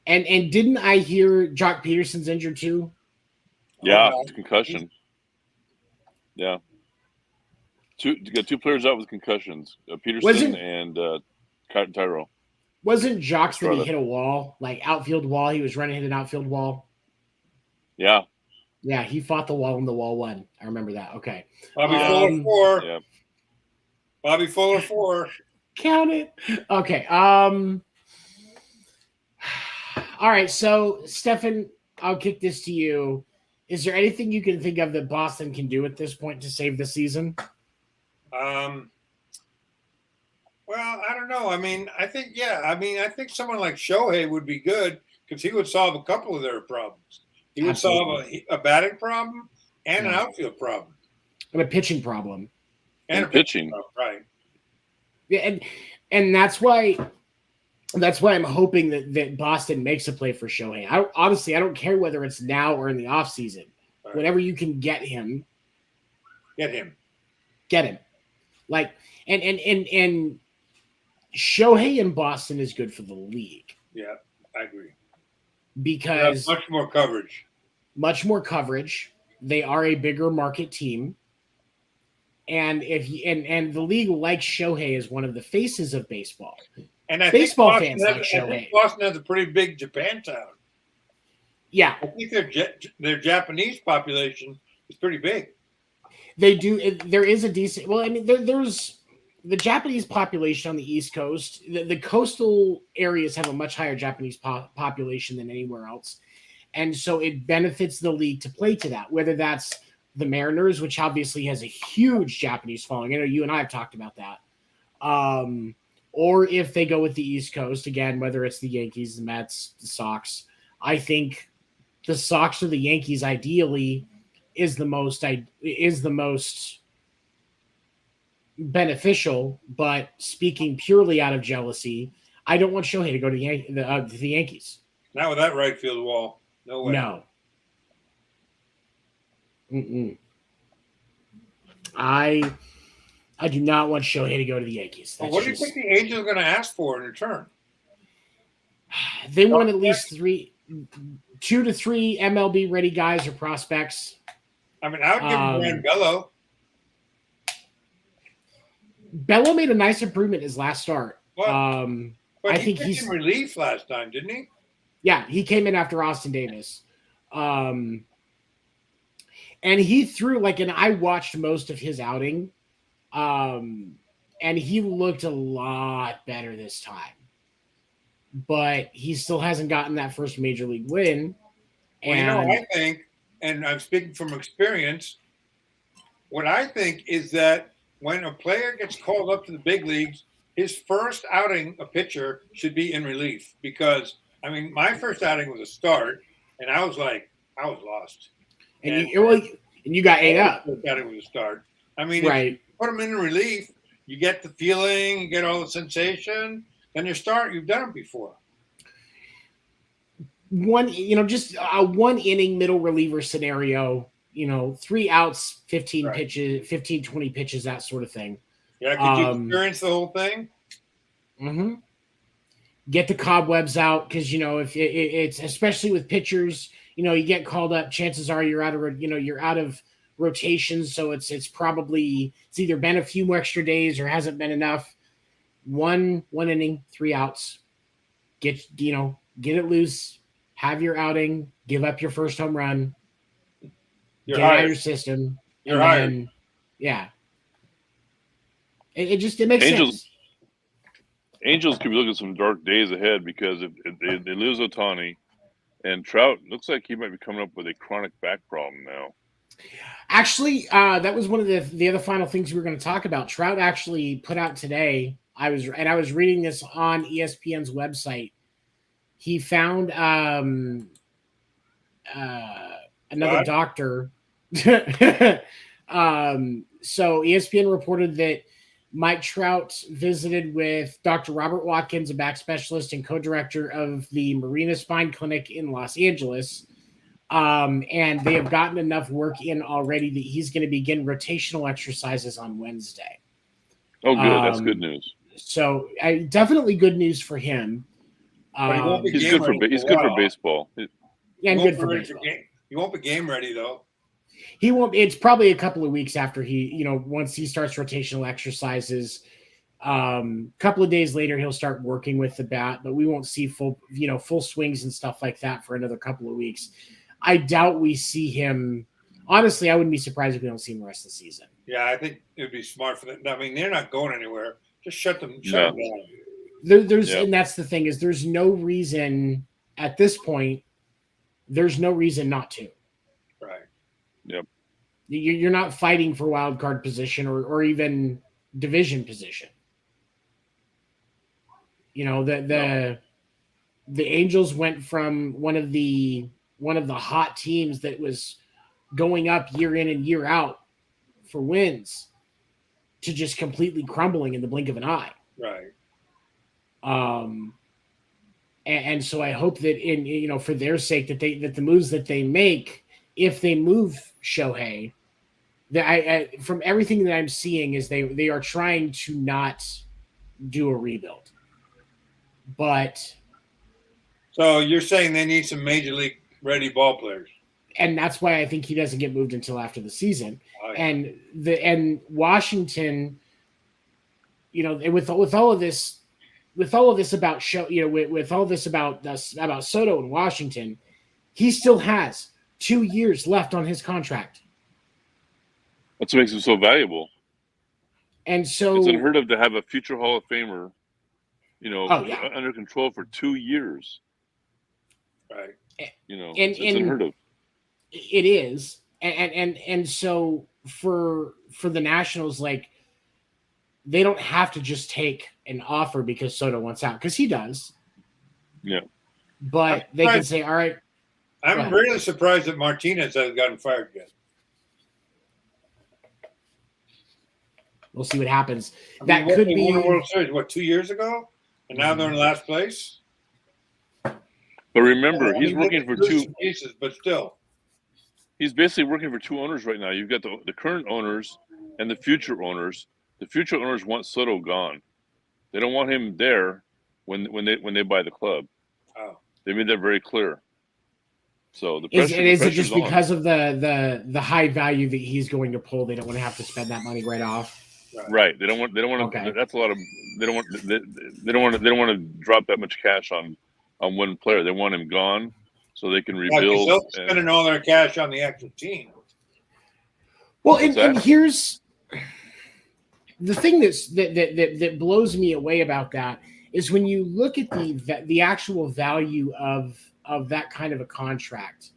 And didn't I hear Jock Peterson's injured too? Yeah, it's concussion. Yeah. You got two players out with concussions, Peterson and Tyro. Wasn't Jock's that he hit a wall, like outfield wall? He was running hit an outfield wall. Yeah. Yeah, he fought the wall and the wall won. I remember that. Okay. Bobby Fuller 4. Yeah. Bobby Fuller 4. Count it. Okay. All right. So, Stefan, I'll kick this to you. Is there anything you can think of that Boston can do at this point to save the season? Well, I don't know. I think someone like Shohei would be good because he would solve a couple of their problems. He would solve a batting problem and an outfield problem. And a pitching problem. And a pitching. Problem, right. Yeah, and that's why I'm hoping that Boston makes a play for Shohei. I don't care whether it's now or in the offseason. Right. Whenever you can get him. Get him. Like and Shohei in Boston is good for the league. Yeah, I agree. Because much more coverage. They are a bigger market team. And and the league likes Shohei as one of the faces of baseball. And I baseball think fans like Shohei. I think Boston has a pretty big Japan town. Yeah, I think their Japanese population is pretty big. They do. There is a decent. Well, I mean, there's the Japanese population on the East Coast. The coastal areas have a much higher Japanese population than anywhere else, and so it benefits the league to play to that. Whether that's the Mariners, which obviously has a huge Japanese following. I know you and I have talked about that. Or if they go with the East Coast, again, whether it's the Yankees, the Mets, the Sox, I think the Sox or the Yankees ideally is the most beneficial. But speaking purely out of jealousy, I don't want Shohei to go to the Yankees. Not with that right field wall. No way. No. Mm-mm. I do not want Shohei to go to the Yankees. Well, what do you think the Angels are going to ask for in return? They want at least 2 to 3 MLB ready guys or prospects. I mean, I would give Brand Bello. Bello made a nice improvement his last start. But I think he's in relief last time, didn't he? Yeah, he came in after Austin Davis. And he threw and I watched most of his outing. And he looked a lot better this time but he still hasn't gotten that first major league win. Well, I think, and I'm speaking from experience, what I think is that when a player gets called up to the big leagues, his first outing, a pitcher, should be in relief. Because, I mean, my first outing was a start, and I was lost. And you got ate up. First outing was a start. I mean, right. If you put him in relief, you get the feeling, you get all the sensation, then you've done it before. Just a 1 inning middle reliever scenario, 3 outs, 15 pitches, 15, 20 pitches, that sort of thing. Yeah, could you experience the whole thing? Mm-hmm. Get the cobwebs out, because if it's especially with pitchers, you get called up, chances are you're out of rotation, so it's either been a few more extra days or hasn't been enough. One inning, 3 outs. Get it loose, have your outing, give up your first home run, get out of your system. You're hired. Then, yeah. It makes sense. Angels could be looking at some dark days ahead, because if they lose Ohtani, and Trout looks like he might be coming up with a chronic back problem now. Actually, that was one of the other final things we were going to talk about. Trout actually put out today. I was reading this on ESPN's website. He found another doctor. So ESPN reported that Mike Trout visited with Dr. Robert Watkins, a back specialist and co-director of the Marina Spine Clinic in Los Angeles. And they have gotten enough work in already that he's going to begin rotational exercises on Wednesday. Oh, good. That's good news. So definitely good news for him. He's good for baseball. Yeah, and good for baseball. He won't be game ready, though. He won't. It's probably a couple of weeks after once he starts rotational exercises. Couple of days later, he'll start working with the bat, but we won't see full swings and stuff like that for another couple of weeks. I doubt we see him. Honestly, I wouldn't be surprised if we don't see him the rest of the season. Yeah, I think it would be smart for them. I mean, they're not going anywhere. Just shut them down. And that's the thing, is there's no reason at this point. There's no reason not to. Right. Yep. You're not fighting for wild card position or even division position. The Angels went from one of the hot teams that was going up year in and year out for wins to just completely crumbling in the blink of an eye. Right. And so I hope that for their sake that the moves that they make, if they move Shohei, that from everything that I'm seeing is they are trying to not do a rebuild. But so you're saying they need some major league ready ball players, and that's why I think he doesn't get moved until after the season. Oh, yeah. And Washington, with all of this about with all this about Soto in Washington, he still has 2 years left on his contract. That's what makes him so valuable. And so it's unheard of to have a future Hall of Famer, under control for 2 years. Right. It's unheard of. It is. And so for the Nationals, they don't have to just take an offer because Soto wants out, because he does. Yeah. But they can say, all right. I'm really surprised that Martinez hasn't gotten fired yet. We'll see what happens. They won the World Series, 2 years ago? And now they're in last place? But remember, he's working for two pieces, but still. He's basically working for two owners right now. You've got the current owners and the future owners. The future owners want Soto gone. They don't want him there when they buy the club. Oh. They made that very clear. So is it just because of the high value that he's going to pull? They don't want to have to spend that money right off. Right. They don't want. Okay. That's a lot of. They don't want to drop that much cash on one player. They want him gone so they can rebuild. They're spending all their cash on the actual team. Well, and here's the thing that blows me away about that is when you look at the actual value of that kind of a contract,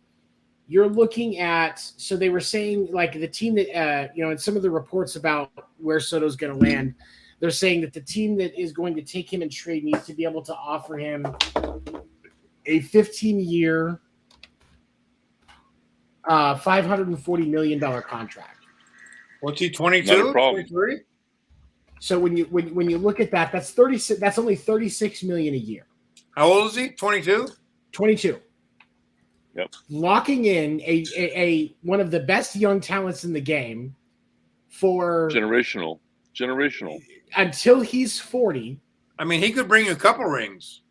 you're looking at, so they were saying like the team that in some of the reports about where Soto's going to land, they're saying that the team that is going to take him in trade needs to be able to offer him a 15-year, $540 million contract. What's he, 22, 23? So when you look at that, that's 36. That's only $36 million a year. How old is he? 22. 22. Yep. Locking in a one of the best young talents in the game for generational until he's 40. I mean, he could bring you a couple rings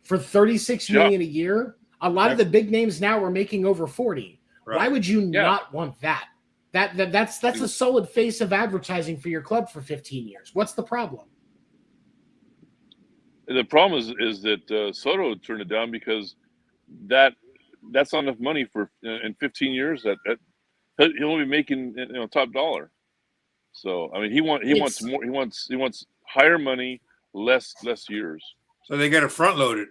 for $36 million a year. A lot of the big names now are making over 40. Right. Why would you not want that? That's a solid face of advertising for your club for 15 years. What's the problem? The problem is that Soto turned it down because that's not enough money for in 15 years. That he'll be making top dollar. So I mean, he wants more. He wants higher money, less years. So they got to front load it.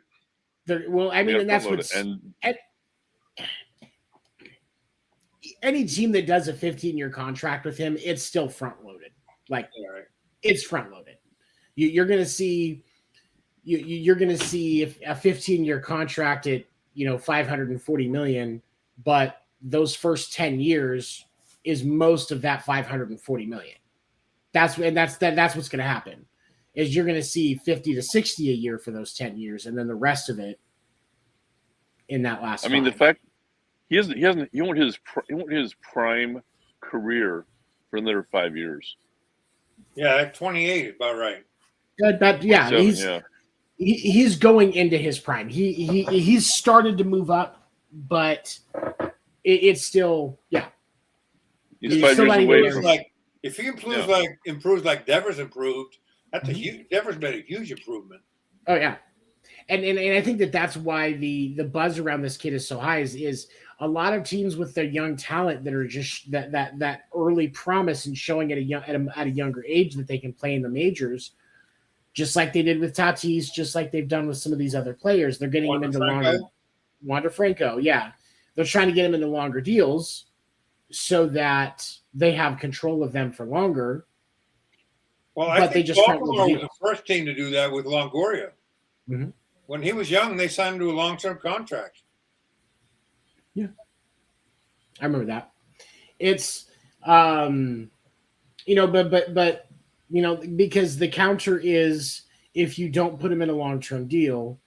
Well, I mean, and that's what's any team that does a 15-year contract with him, it's still front loaded. Like it's front loaded. You're going to see you're going to see if a 15-year contract at $540 million, but those first 10 years is most of that $540 million. That's what's going to happen. Is you're going to see 50 to 60 a year for those 10 years, and then the rest of it in that last. I mean, the fact he won't his prime career for another 5 years. Yeah, at 28 is about right. He's going into his prime. He's started to move up, but it's still He's 5 years away from. Like if he improves like Devers improved, that's a huge. Devers made a huge improvement. Oh yeah, and I think that's why the buzz around this kid is so high. Is a lot of teams with their young talent that are just that early promise and showing at a younger age that they can play in the majors. Just like they did with Tatis, just like they've done with some of these other players. They're getting him into longer. Wander Franco, yeah. They're trying to get him into longer deals so that they have control of them for longer. Well, I think Baltimore was the first team to do that with Longoria. Mm-hmm. When he was young, they signed him to a long-term contract. Yeah. I remember that. It's, but because the counter is if you don't put him in a long-term deal,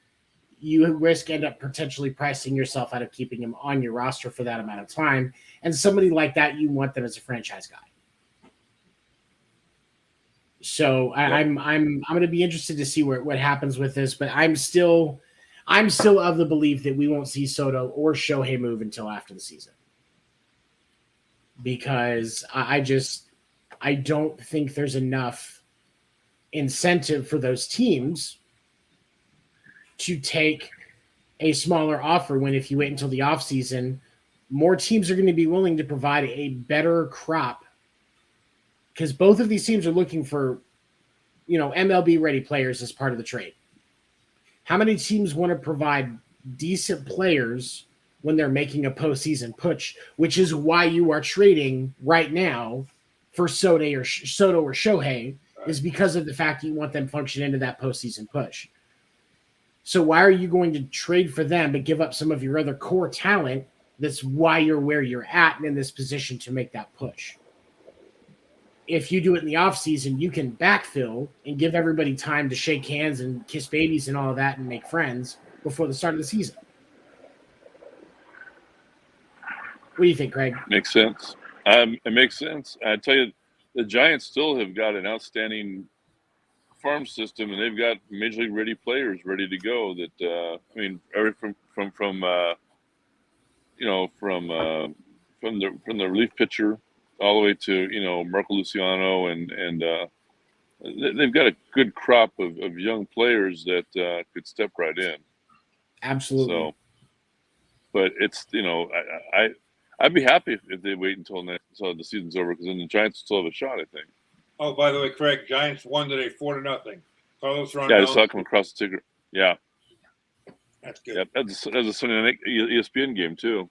you end up potentially pricing yourself out of keeping him on your roster for that amount of time. And somebody like that, you want them as a franchise guy. So I'm going to be interested to see what happens with this, but I'm still of the belief that we won't see Soto or Shohei move until after the season, because I don't think there's enough incentive for those teams to take a smaller offer when if you wait until the offseason, more teams are going to be willing to provide a better crop, because both of these teams are looking for, MLB-ready players as part of the trade. How many teams want to provide decent players when they're making a postseason push, which is why you are trading right now for Soto or Shohei, is because of the fact you want them function into that postseason push. So why are you going to trade for them but give up some of your other core talent? That's why you're where you're at and in this position to make that push. If you do it in the offseason, you can backfill and give everybody time to shake hands and kiss babies and all of that and make friends before the start of the season. What do you think, Craig? Makes sense. It makes sense. I tell you, the Giants still have got an outstanding farm system, and they've got major league ready players ready to go. That from the relief pitcher all the way to Marco Luciano, and they've got a good crop of young players that could step right in. Absolutely. So, but it's I'd be happy if they wait until the season's over, because then the Giants still have a shot, I think. Oh, by the way, Craig, Giants won today 4-0. Carlos Rondon. Yeah, I saw him across the ticker. Yeah. That's good. Yep. That's a Sunday night ESPN game too.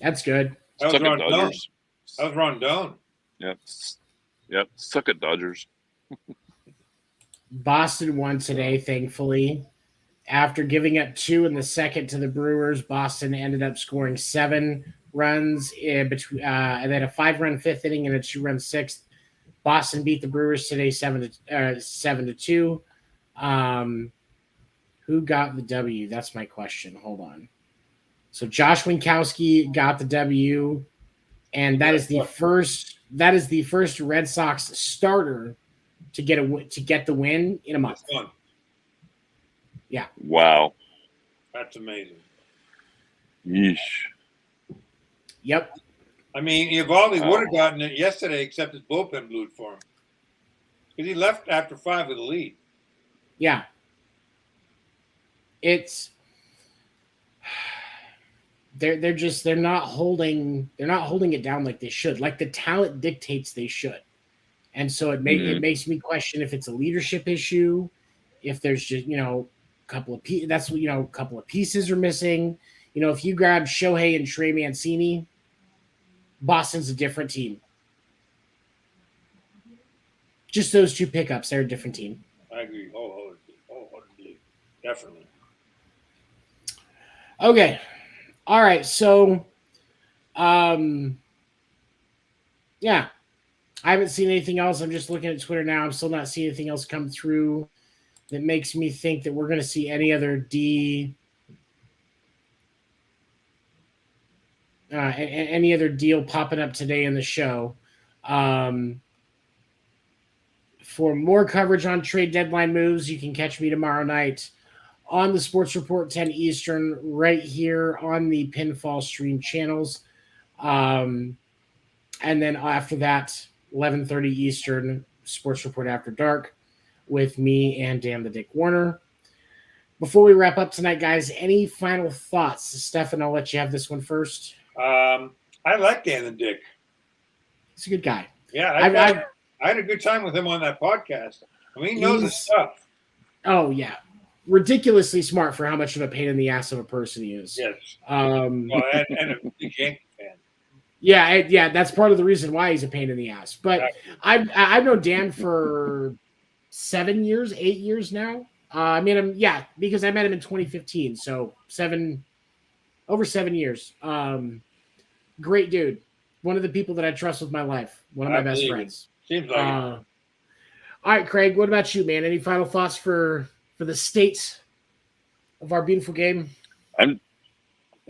That's good. That was Suck it, Rondon. Dodgers. That was Rondon. Yep. Suck it, Dodgers. Boston won today, thankfully. After giving up 2 in the second to the Brewers, Boston ended up scoring 7 runs in between, and then a 5-run fifth inning and a 2-run sixth. Boston beat the Brewers today 7-2. Who got the W? That's my question. Hold on. So Josh Winkowski got the W, and that is the first Red Sox starter to get the win in a month. Yeah. Wow. That's amazing. Yeesh. Yep. I mean, Eovaldi would have gotten it yesterday, except his bullpen blew it for him because he left after 5 with the lead. Yeah. It's they're not holding it down like they should. Like the talent dictates they should. And so it makes me question if it's a leadership issue, if there's just, a couple of pieces are missing. If you grab Shohei and Trey Mancini, Boston's a different team. Just those 2 pickups, they're a different team. I agree. Wholeheartedly. Definitely. Okay. All right. So, yeah. I haven't seen anything else. I'm just looking at Twitter now. I'm still not seeing anything else come through that makes me think that we're going to see any other any other deal popping up today in the show. For more coverage on trade deadline moves, you can catch me tomorrow night on the Sports Report 10 Eastern right here on the Pinfall Stream channels. And then after that, 11:30 Eastern, Sports Report After Dark with me and Dan the Dick Warner. Before we wrap up tonight, guys, any final thoughts? Stefan, I'll let you have this one first. I like Dan the Dick. He's a good guy. Yeah, I had a good time with him on that podcast. I mean, he knows his stuff. Oh, yeah. Ridiculously smart for how much of a pain in the ass of a person he is. Yes. And a big Yankee fan. Yeah, that's part of the reason why he's a pain in the ass. But I've known Dan for 8 years now. I met him, because I met him in 2015, so over 7 years. Great dude. One of the people that I trust with my life. One of my best friends. Seems like it. All right, Craig, what about you, man? Any final thoughts for the state of our beautiful game? I'm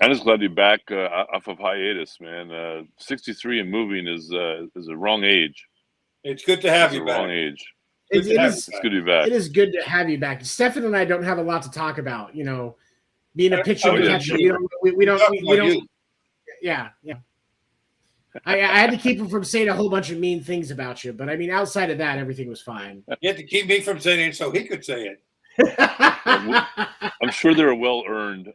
just glad to be back off of hiatus, man. 63 and moving is a wrong age. It's good to have you back. Wrong age. It's good to be back. It is good to have you back. Stefan and I don't have a lot to talk about. Being a pitcher and catcher, we don't. Yeah. I had to keep him from saying a whole bunch of mean things about you, but I mean, outside of that, everything was fine. You had to keep me from saying it so he could say it. I'm sure they're well earned.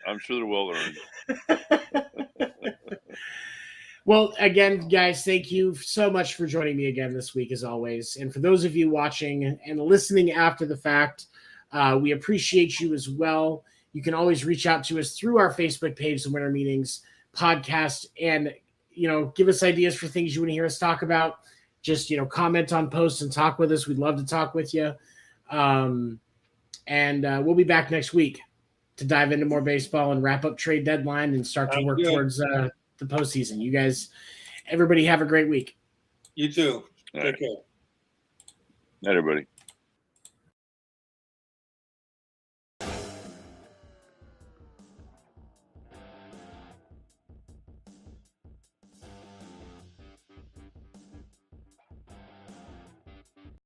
Well, again, guys, thank you so much for joining me again this week, as always. And for those of you watching and listening after the fact, we appreciate you as well. You can always reach out to us through our Facebook page, The Winter Meetings Podcast, and give us ideas for things you want to hear us talk about. Just comment on posts and talk with us. We'd love to talk with you. And we'll be back next week to dive into more baseball and wrap up trade deadline and start to work towards the postseason. You guys, everybody have a great week. You too. All Take care. Night, everybody.